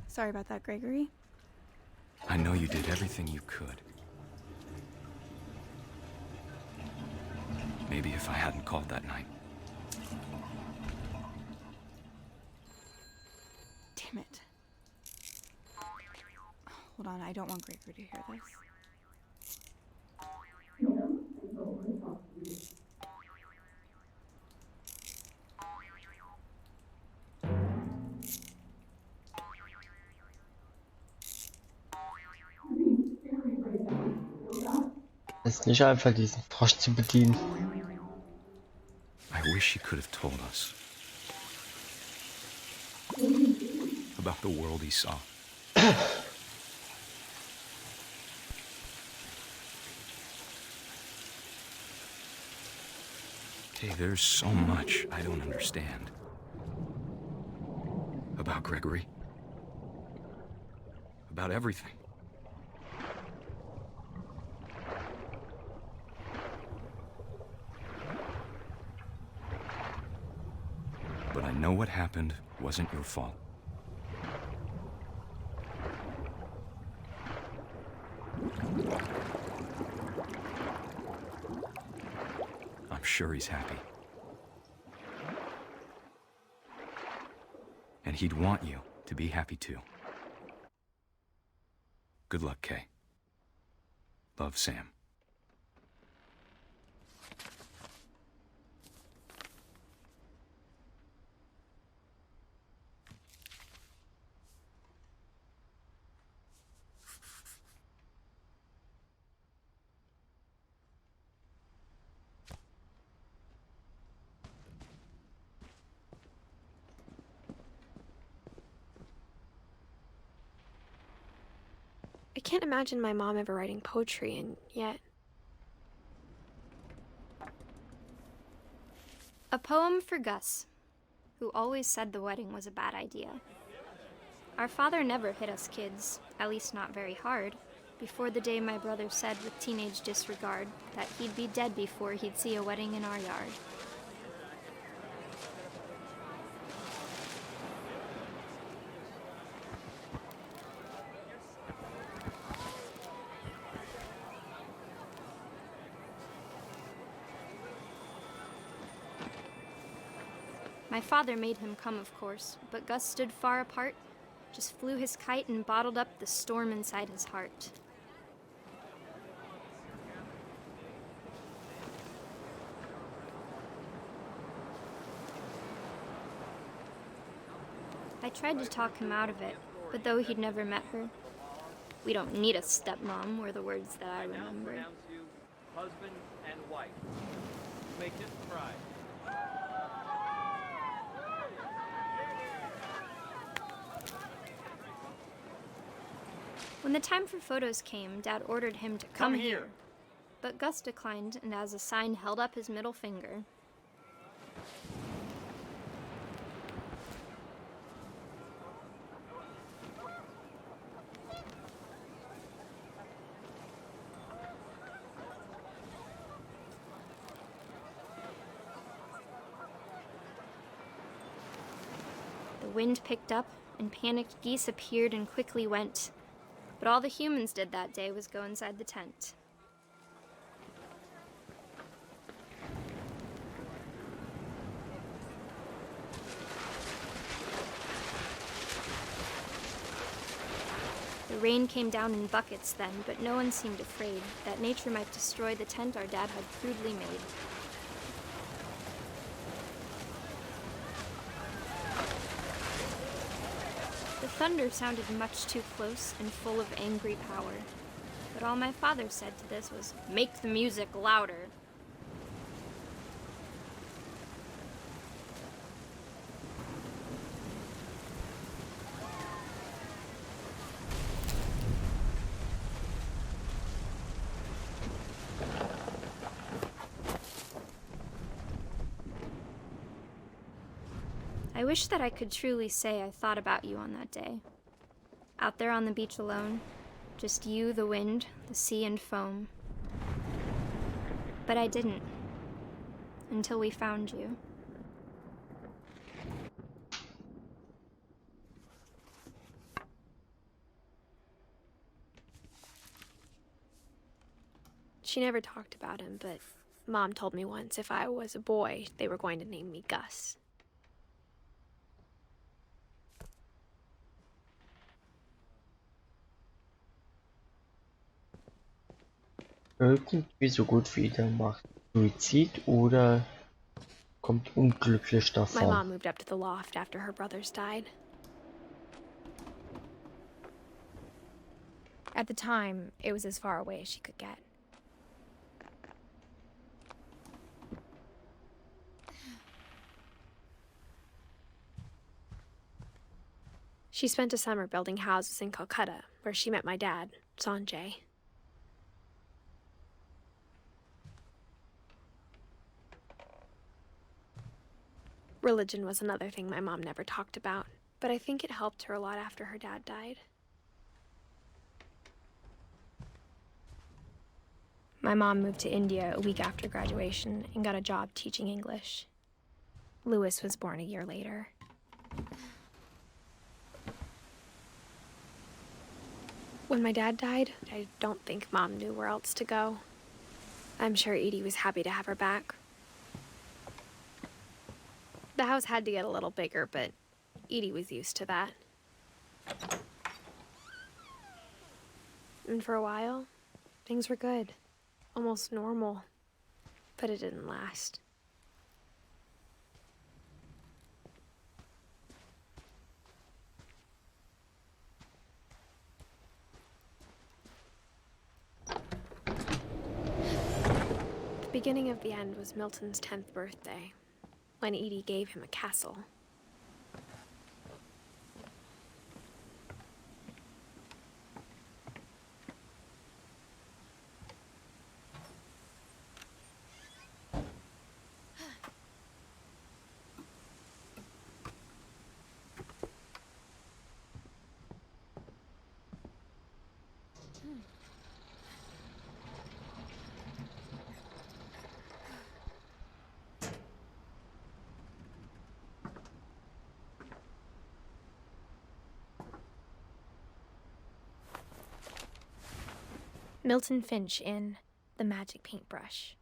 Sorry about that, Gregory. I know you did everything you could. Maybe if I hadn't called that night. Damn it. Hold on, I don't want Gregory to hear this. Es ist nicht einfach, diesen Frosch zu bedienen. I wish he could have told us about the world he saw. Hey, there's so much I don't understand about Gregory, about everything. But I know what happened wasn't your fault. I'm sure he's happy. And he'd want you to be happy too. Good luck, Kay. Love, Sam. I can't imagine my mom ever writing poetry, and yet... A poem for Gus, who always said the wedding was a bad idea. Our father never hit us kids, at least not very hard, before the day my brother said with teenage disregard that he'd be dead before he'd see a wedding in our yard. My father made him come, of course, but Gus stood far apart, just flew his kite and bottled up the storm inside his heart. I tried to talk him out of it, but though he'd never met her, "We don't need a stepmom," were the words that I remember. Down to husband and wife. Make it pride. When the time for photos came, Dad ordered him to come here. But Gus declined, and as a sign held up his middle finger. The wind picked up, and panicked geese appeared and quickly went. But all the humans did that day was go inside the tent. The rain came down in buckets then, but no one seemed afraid that nature might destroy the tent our dad had crudely made. The thunder sounded much too close and full of angry power, but all my father said to this was, "Make the music louder." I wish that I could truly say I thought about you on that day. Out there on the beach alone, just you, the wind, the sea, and foam. But I didn't, until we found you. She never talked about him, but Mom told me once if I was a boy, they were going to name me Gus. Irgendwie so gut wie jeder macht Suizid oder kommt unglücklich My davon. mom moved up to the loft after her brothers died. At the time, it was as far away as she could get. She spent a summer building houses in Calcutta, where she met my dad, Sanjay. Religion was another thing my mom never talked about, but I think it helped her a lot after her dad died. My mom moved to India a week after graduation and got a job teaching English. Louis was born a year later. When my dad died, I don't think Mom knew where else to go. I'm sure Edie was happy to have her back. The house had to get a little bigger, but Edie was used to that. And for a while, things were good. Almost normal. But it didn't last. The beginning of the end was Milton's 10th birthday, when Edie gave him a castle. Milton Finch in The Magic Paintbrush.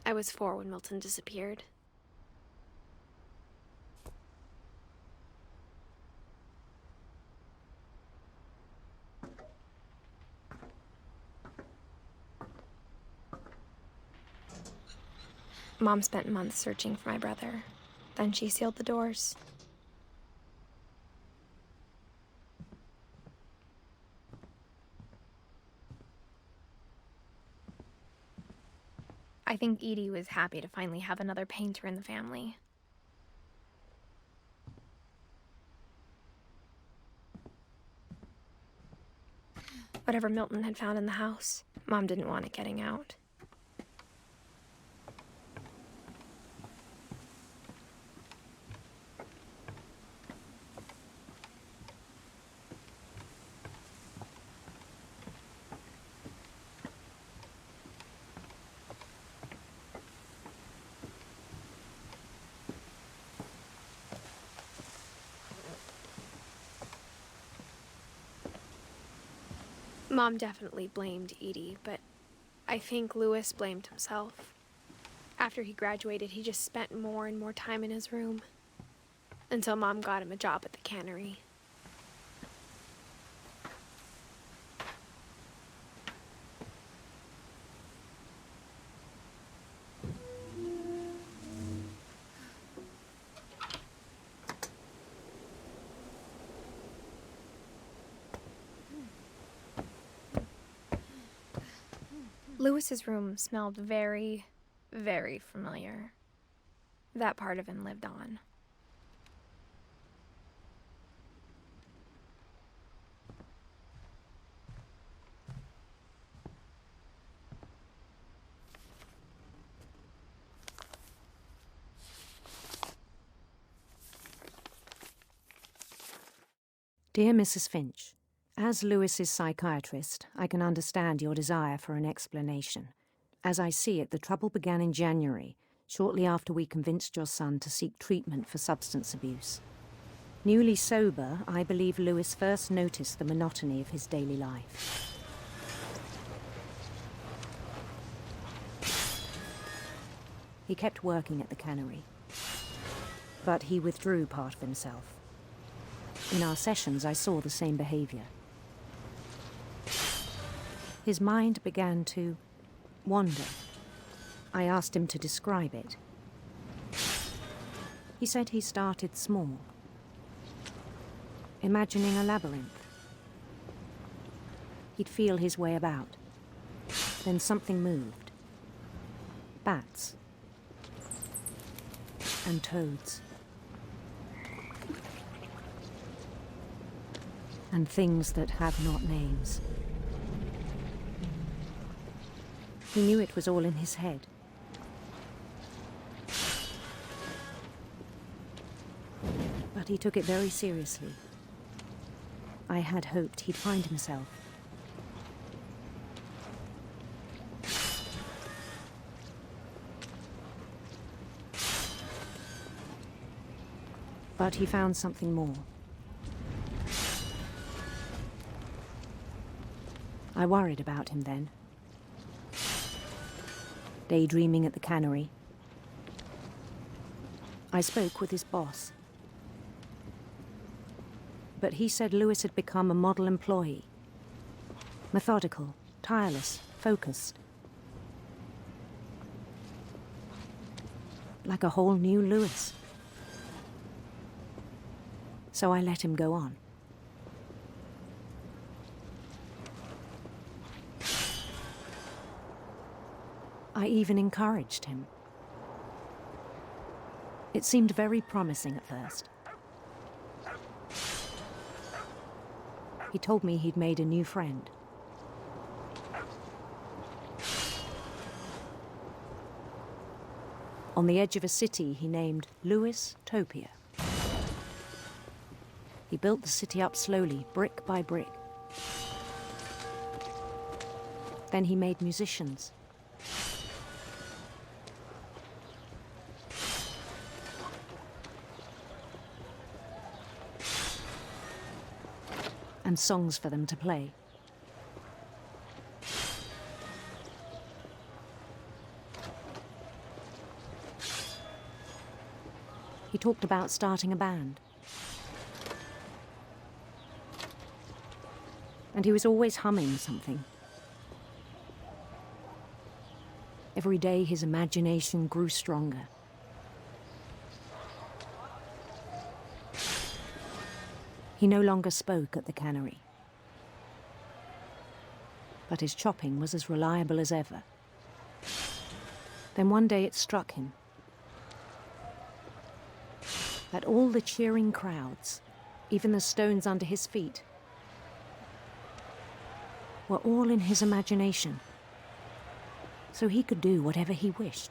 I was 4 when Milton disappeared. Mom spent months searching for my brother. Then she sealed the doors. I think Edie was happy to finally have another painter in the family. Whatever Milton had found in the house, Mom didn't want it getting out. Mom definitely blamed Edie, but I think Louis blamed himself. After he graduated, he just spent more and more time in his room, until Mom got him a job at the cannery. Louis's room smelled very, very familiar. That part of him lived on. Dear Mrs. Finch, as Louis's psychiatrist, I can understand your desire for an explanation. As I see it, the trouble began in January, shortly after we convinced your son to seek treatment for substance abuse. Newly sober, I believe Louis first noticed the monotony of his daily life. He kept working at the cannery, but he withdrew part of himself. In our sessions, I saw the same behavior. His mind began to wander. I asked him to describe it. He said he started small, imagining a labyrinth. He'd feel his way about. Then something moved. Bats. And toads. And things that have not names. He knew it was all in his head. But he took it very seriously. I had hoped he'd find himself. But he found something more. I worried about him then. Daydreaming at the cannery. I spoke with his boss. But he said Lewis had become a model employee. Methodical, tireless, focused. Like a whole new Lewis. So I let him go on. I even encouraged him. It seemed very promising at first. He told me he'd made a new friend. On the edge of a city he named Lewis-topia. He built the city up slowly, brick by brick. Then he made musicians. And songs for them to play. He talked about starting a band. And he was always humming something. Every day his imagination grew stronger. He no longer spoke at the cannery. But his chopping was as reliable as ever. Then one day it struck him that all the cheering crowds, even the stones under his feet, were all in his imagination, so he could do whatever he wished.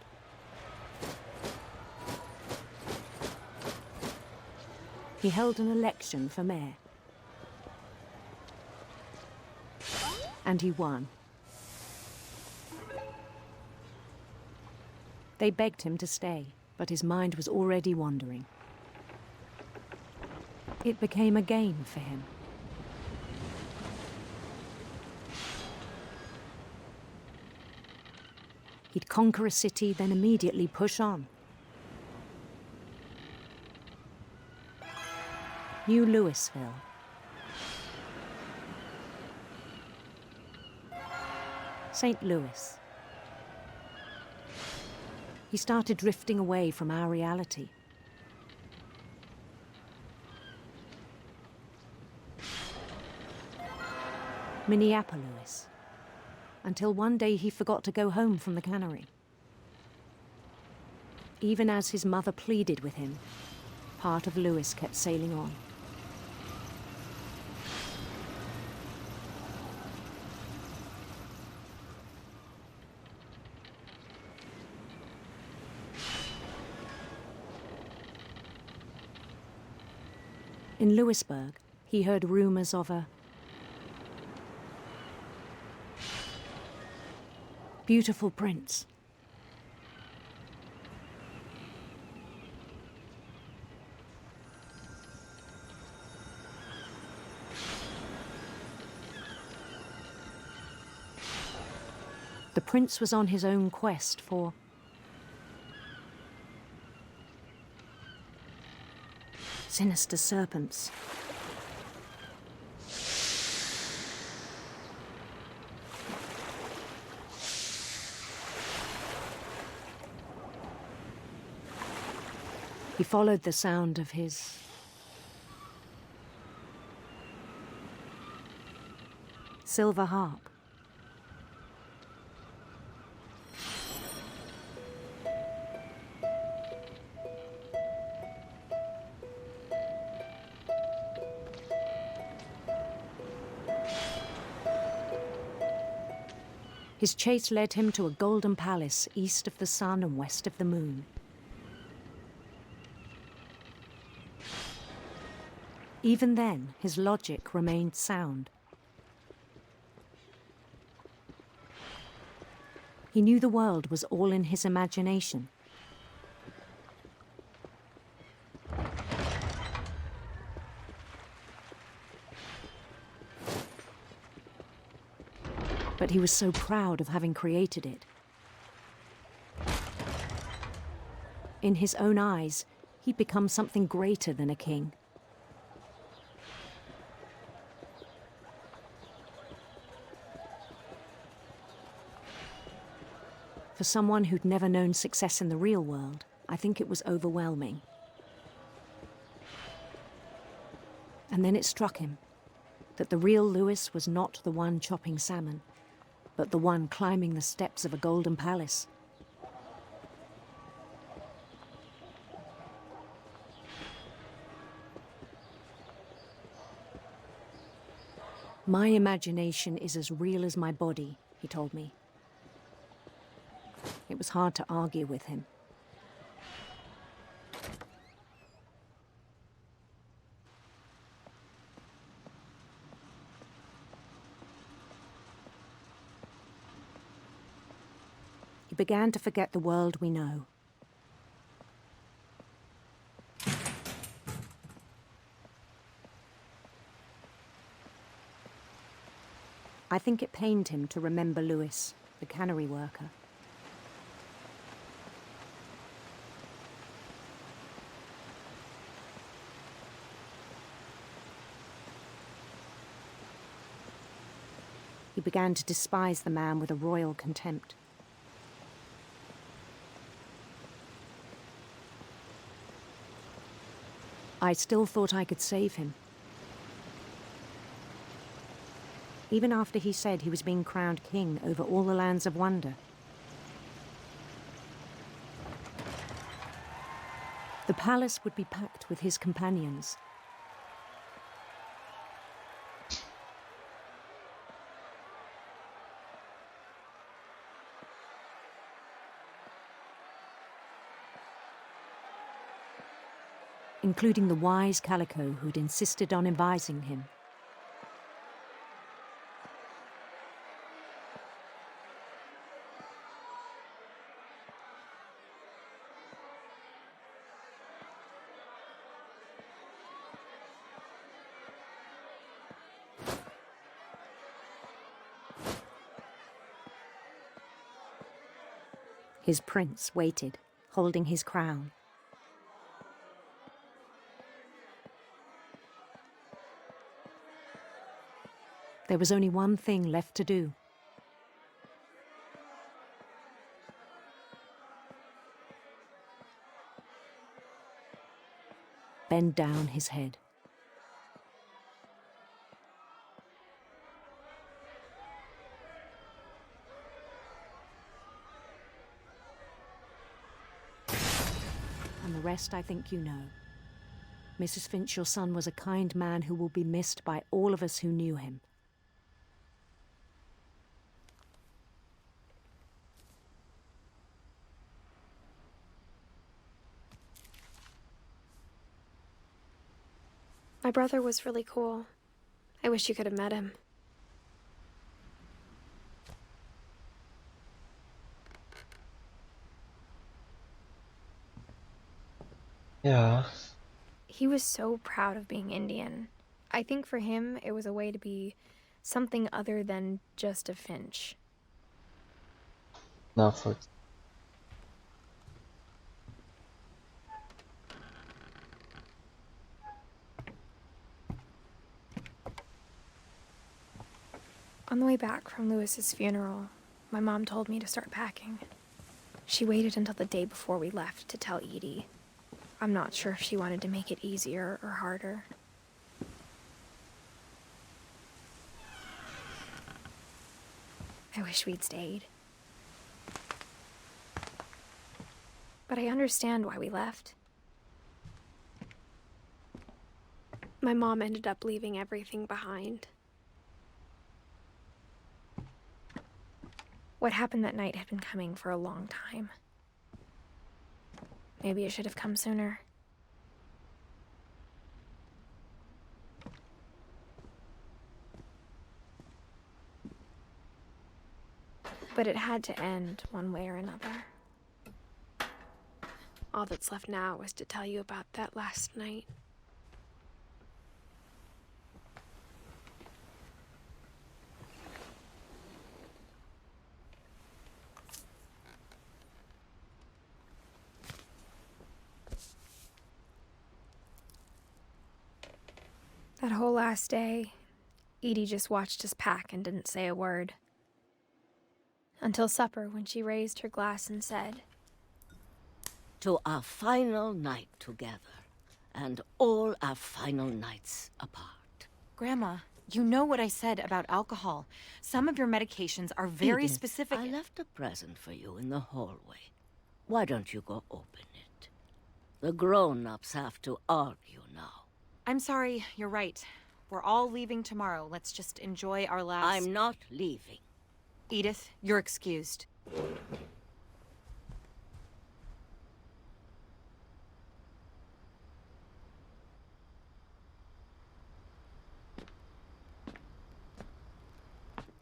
He held an election for mayor. And he won. They begged him to stay, but his mind was already wandering. It became a game for him. He'd conquer a city, then immediately push on. New Louisville. St. Louis. He started drifting away from our reality. Minneapolis. Until one day he forgot to go home from the cannery. Even as his mother pleaded with him, part of Lewis kept sailing on. In Lewisburg, he heard rumors of a beautiful prince. The prince was on his own quest for Sinister serpents. He followed the sound of his silver harp. His chase led him to a golden palace east of the sun and west of the moon. Even then, his logic remained sound. He knew the world was all in his imagination. But he was so proud of having created it. In his own eyes, he'd become something greater than a king. For someone who'd never known success in the real world, I think it was overwhelming. And then it struck him that the real Lewis was not the one chopping salmon, but the one climbing the steps of a golden palace. My imagination is as real as my body, he told me. It was hard to argue with him. He began to forget the world we know. I think it pained him to remember Lewis, the cannery worker. He began to despise the man with a royal contempt. I still thought I could save him. Even after he said he was being crowned king over all the lands of wonder. The palace would be packed with his companions. Including the wise Calico who'd insisted on advising him. His prince waited, holding his crown. There was only one thing left to do. Bend down his head. And the rest I think you know. Mrs. Finch, your son was a kind man who will be missed by all of us who knew him. My brother was really cool. I wish you could have met him. Ja. He was so proud of being Indian. I think for him, it was a way to be something other than just a Finch. Nachvollziehbar. On the way back from Lewis's funeral, my mom told me to start packing. She waited until the day before we left to tell Edie. I'm not sure if she wanted to make it easier or harder. I wish we'd stayed. But I understand why we left. My mom ended up leaving everything behind. What happened that night had been coming for a long time. Maybe it should have come sooner. But it had to end one way or another. All that's left now is to tell you about that last night. That whole last day, Edie just watched us pack and didn't say a word. Until supper, when she raised her glass and said, "To our final night together, and all our final nights apart." Grandma, you know what I said about alcohol. Some of your medications are very Edith, specific. I left a present for you in the hallway. Why don't you go open it? The grown-ups have to argue now. I'm sorry, you're right. We're all leaving tomorrow. Let's just enjoy our last... I'm not leaving. Edith, you're excused.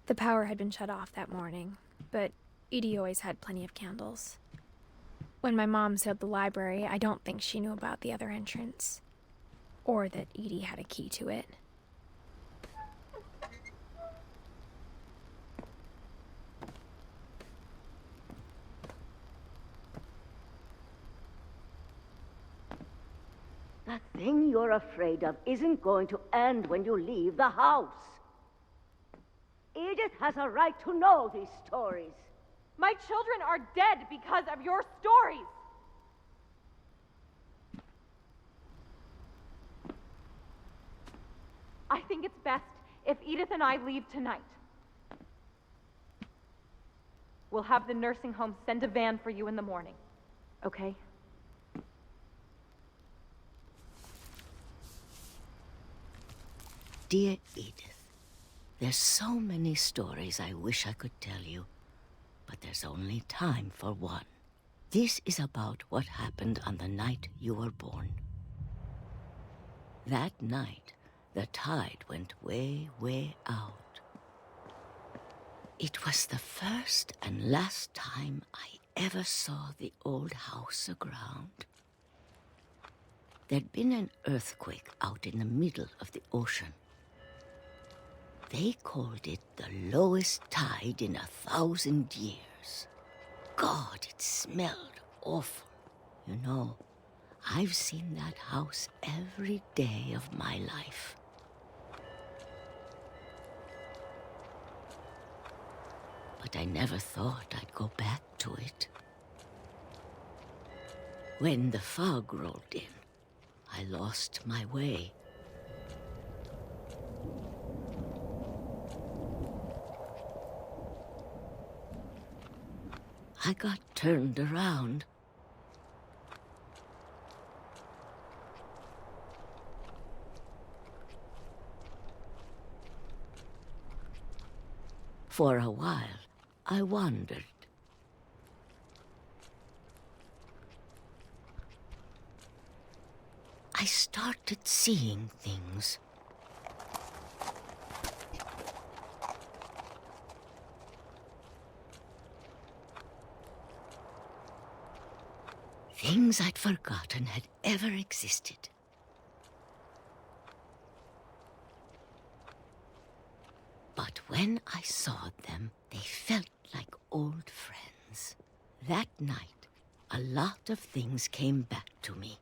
The power had been shut off that morning, but Edie always had plenty of candles. When my mom sealed the library, I don't think she knew about the other entrance, or that Edie had a key to it. The thing you're afraid of isn't going to end when you leave the house. Edith has a right to know these stories. My children are dead because of your stories. I think it's best if Edith and I leave tonight. We'll have the nursing home send a van for you in the morning, okay? Dear Edith, there's so many stories I wish I could tell you, but there's only time for one. This is about what happened on the night you were born. That night, the tide went way, way out. It was the first and last time I ever saw the old house aground. There'd been an earthquake out in the middle of the ocean. They called it the lowest tide in 1,000 years. God, it smelled awful. You know, I've seen that house every day of my life. But I never thought I'd go back to it. When the fog rolled in, I lost my way. I got turned around. For a while, I wandered. I started seeing things. Things I'd forgotten had ever existed. But when I saw them, they felt like old friends. That night, a lot of things came back to me.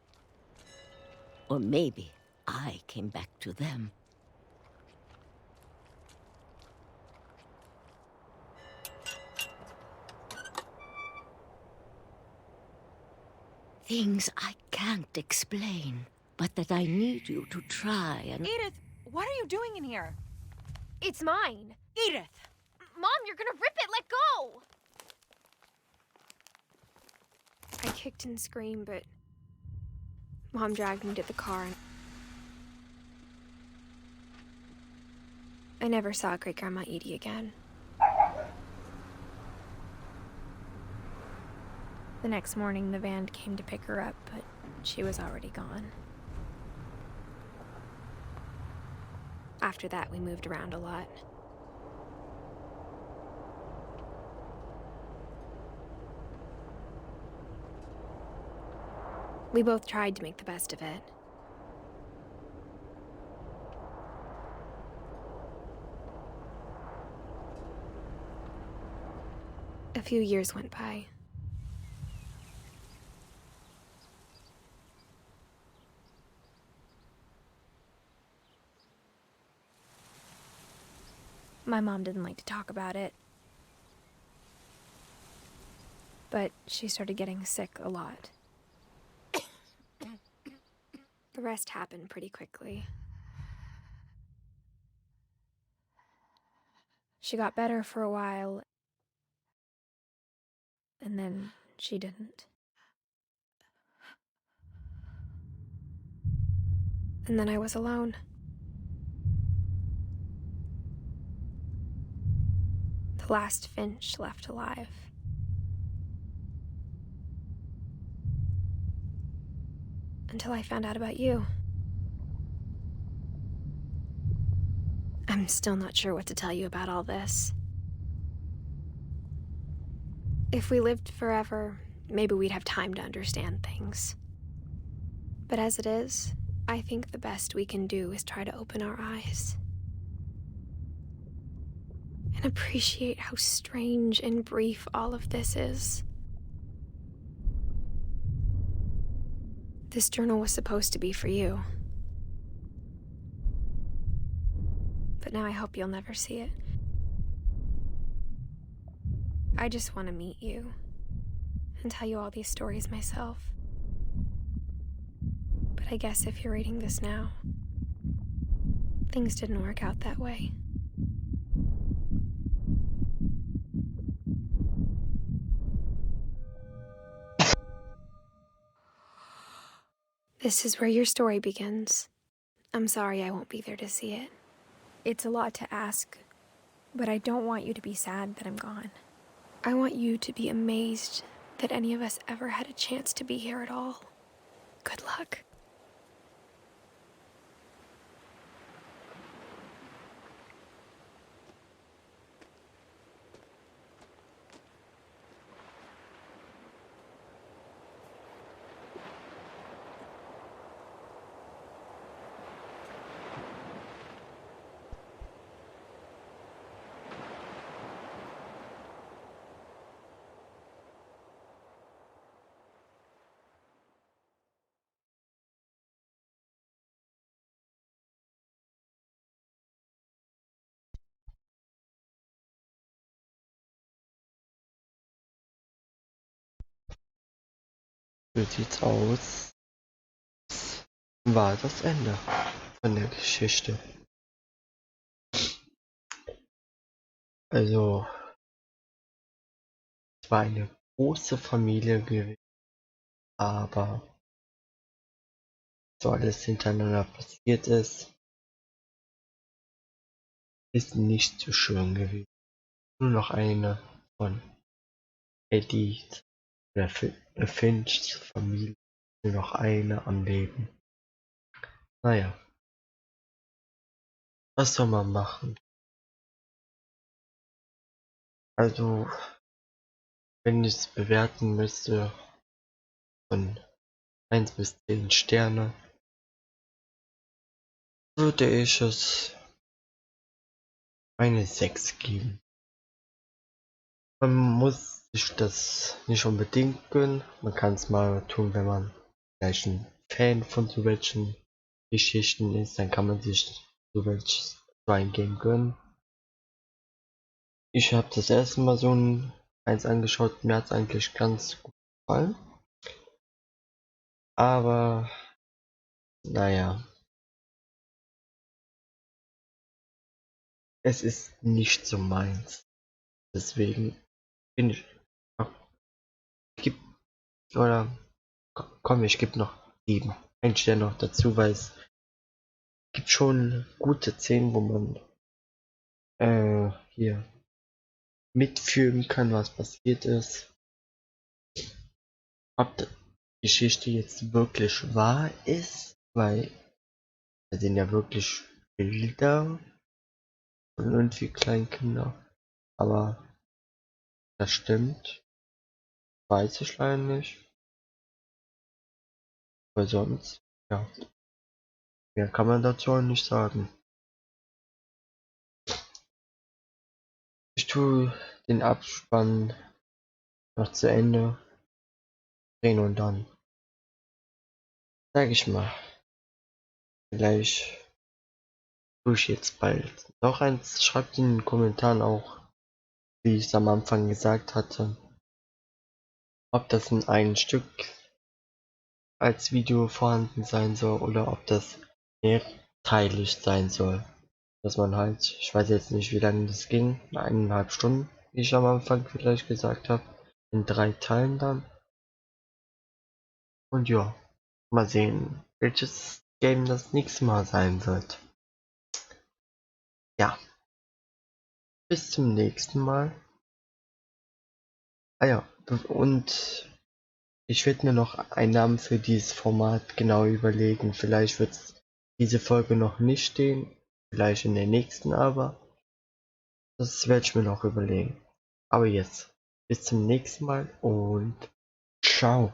Or maybe I came back to them. things I can't explain, but that I need you to try and... Edith, what are you doing in here? It's mine. Edith! Mom, you're gonna rip it! Let go! I kicked and screamed, but Mom dragged me to the car and I never saw Great-Grandma Edie again. The next morning, the van came to pick her up, but she was already gone. After that, we moved around a lot. We both tried to make the best of it. A few years went by. My mom didn't like to talk about it, but she started getting sick a lot. The rest happened pretty quickly. She got better for a while, and then she didn't. And then I was alone. The last Finch left alive. Until I found out about you. I'm still not sure what to tell you about all this. If we lived forever, maybe we'd have time to understand things. But as it is, I think the best we can do is try to open our eyes. And appreciate how strange and brief all of this is. This journal was supposed to be for you. But now I hope you'll never see it. I just want to meet you and tell you all these stories myself. But I guess if you're reading this now, things didn't work out that way. This is where your story begins. I'm sorry I won't be there to see it. It's a lot to ask, but I don't want you to be sad that I'm gone. I want you to be amazed that any of us ever had a chance to be here at all. Good luck. So sieht's aus. War das Ende von der Geschichte. Also, es war eine große Familie gewesen, aber so alles hintereinander passiert ist nicht so schön gewesen. Nur noch eine von Edith Finchs Familie, nur noch eine am Leben. Naja, was soll man machen? Also, wenn ich es bewerten müsste, von 1 bis 10 Sterne, würde ich es eine 6 geben. Man muss sich das nicht unbedingt gönnen, man kann es mal tun, wenn man vielleicht ein Fan von so welchen Geschichten ist, dann kann man sich so ein Game gönnen. Ich habe das erste Mal so eins angeschaut, mir hat es eigentlich ganz gut gefallen. Aber naja, es ist nicht so meins. Deswegen bin ich. Gib, oder komm, ich gebe noch 7. Ein Stern noch dazu, weil es gibt schon gute Szenen, wo man hier mitfühlen kann, was passiert ist. Ob die Geschichte jetzt wirklich wahr ist, weil da sind ja wirklich Bilder von irgendwie Kleinkinder. Aber das stimmt, weiß ich leider nicht. Weil sonst, ja, mehr kann man dazu auch nicht sagen. Ich tue den Abspann noch zu Ende drehen und dann, sag ich mal, vielleicht tue ich jetzt bald noch eins. Schreibt in den Kommentaren auch, wie ich es am Anfang gesagt hatte, ob das in einem Stück als Video vorhanden sein soll oder ob das mehrteilig sein soll. Dass man halt, ich weiß jetzt nicht, wie lange das ging, 1,5 Stunden, wie ich am Anfang vielleicht gesagt habe, in 3 Teilen dann. Und ja, mal sehen, welches Game das nächste Mal sein wird. Ja, bis zum nächsten Mal. Ah ja, und ich werde mir noch einen Namen für dieses Format genau überlegen. Vielleicht wird diese Folge noch nicht stehen, vielleicht in der nächsten aber. Das werde ich mir noch überlegen. Aber jetzt, bis zum nächsten Mal und ciao.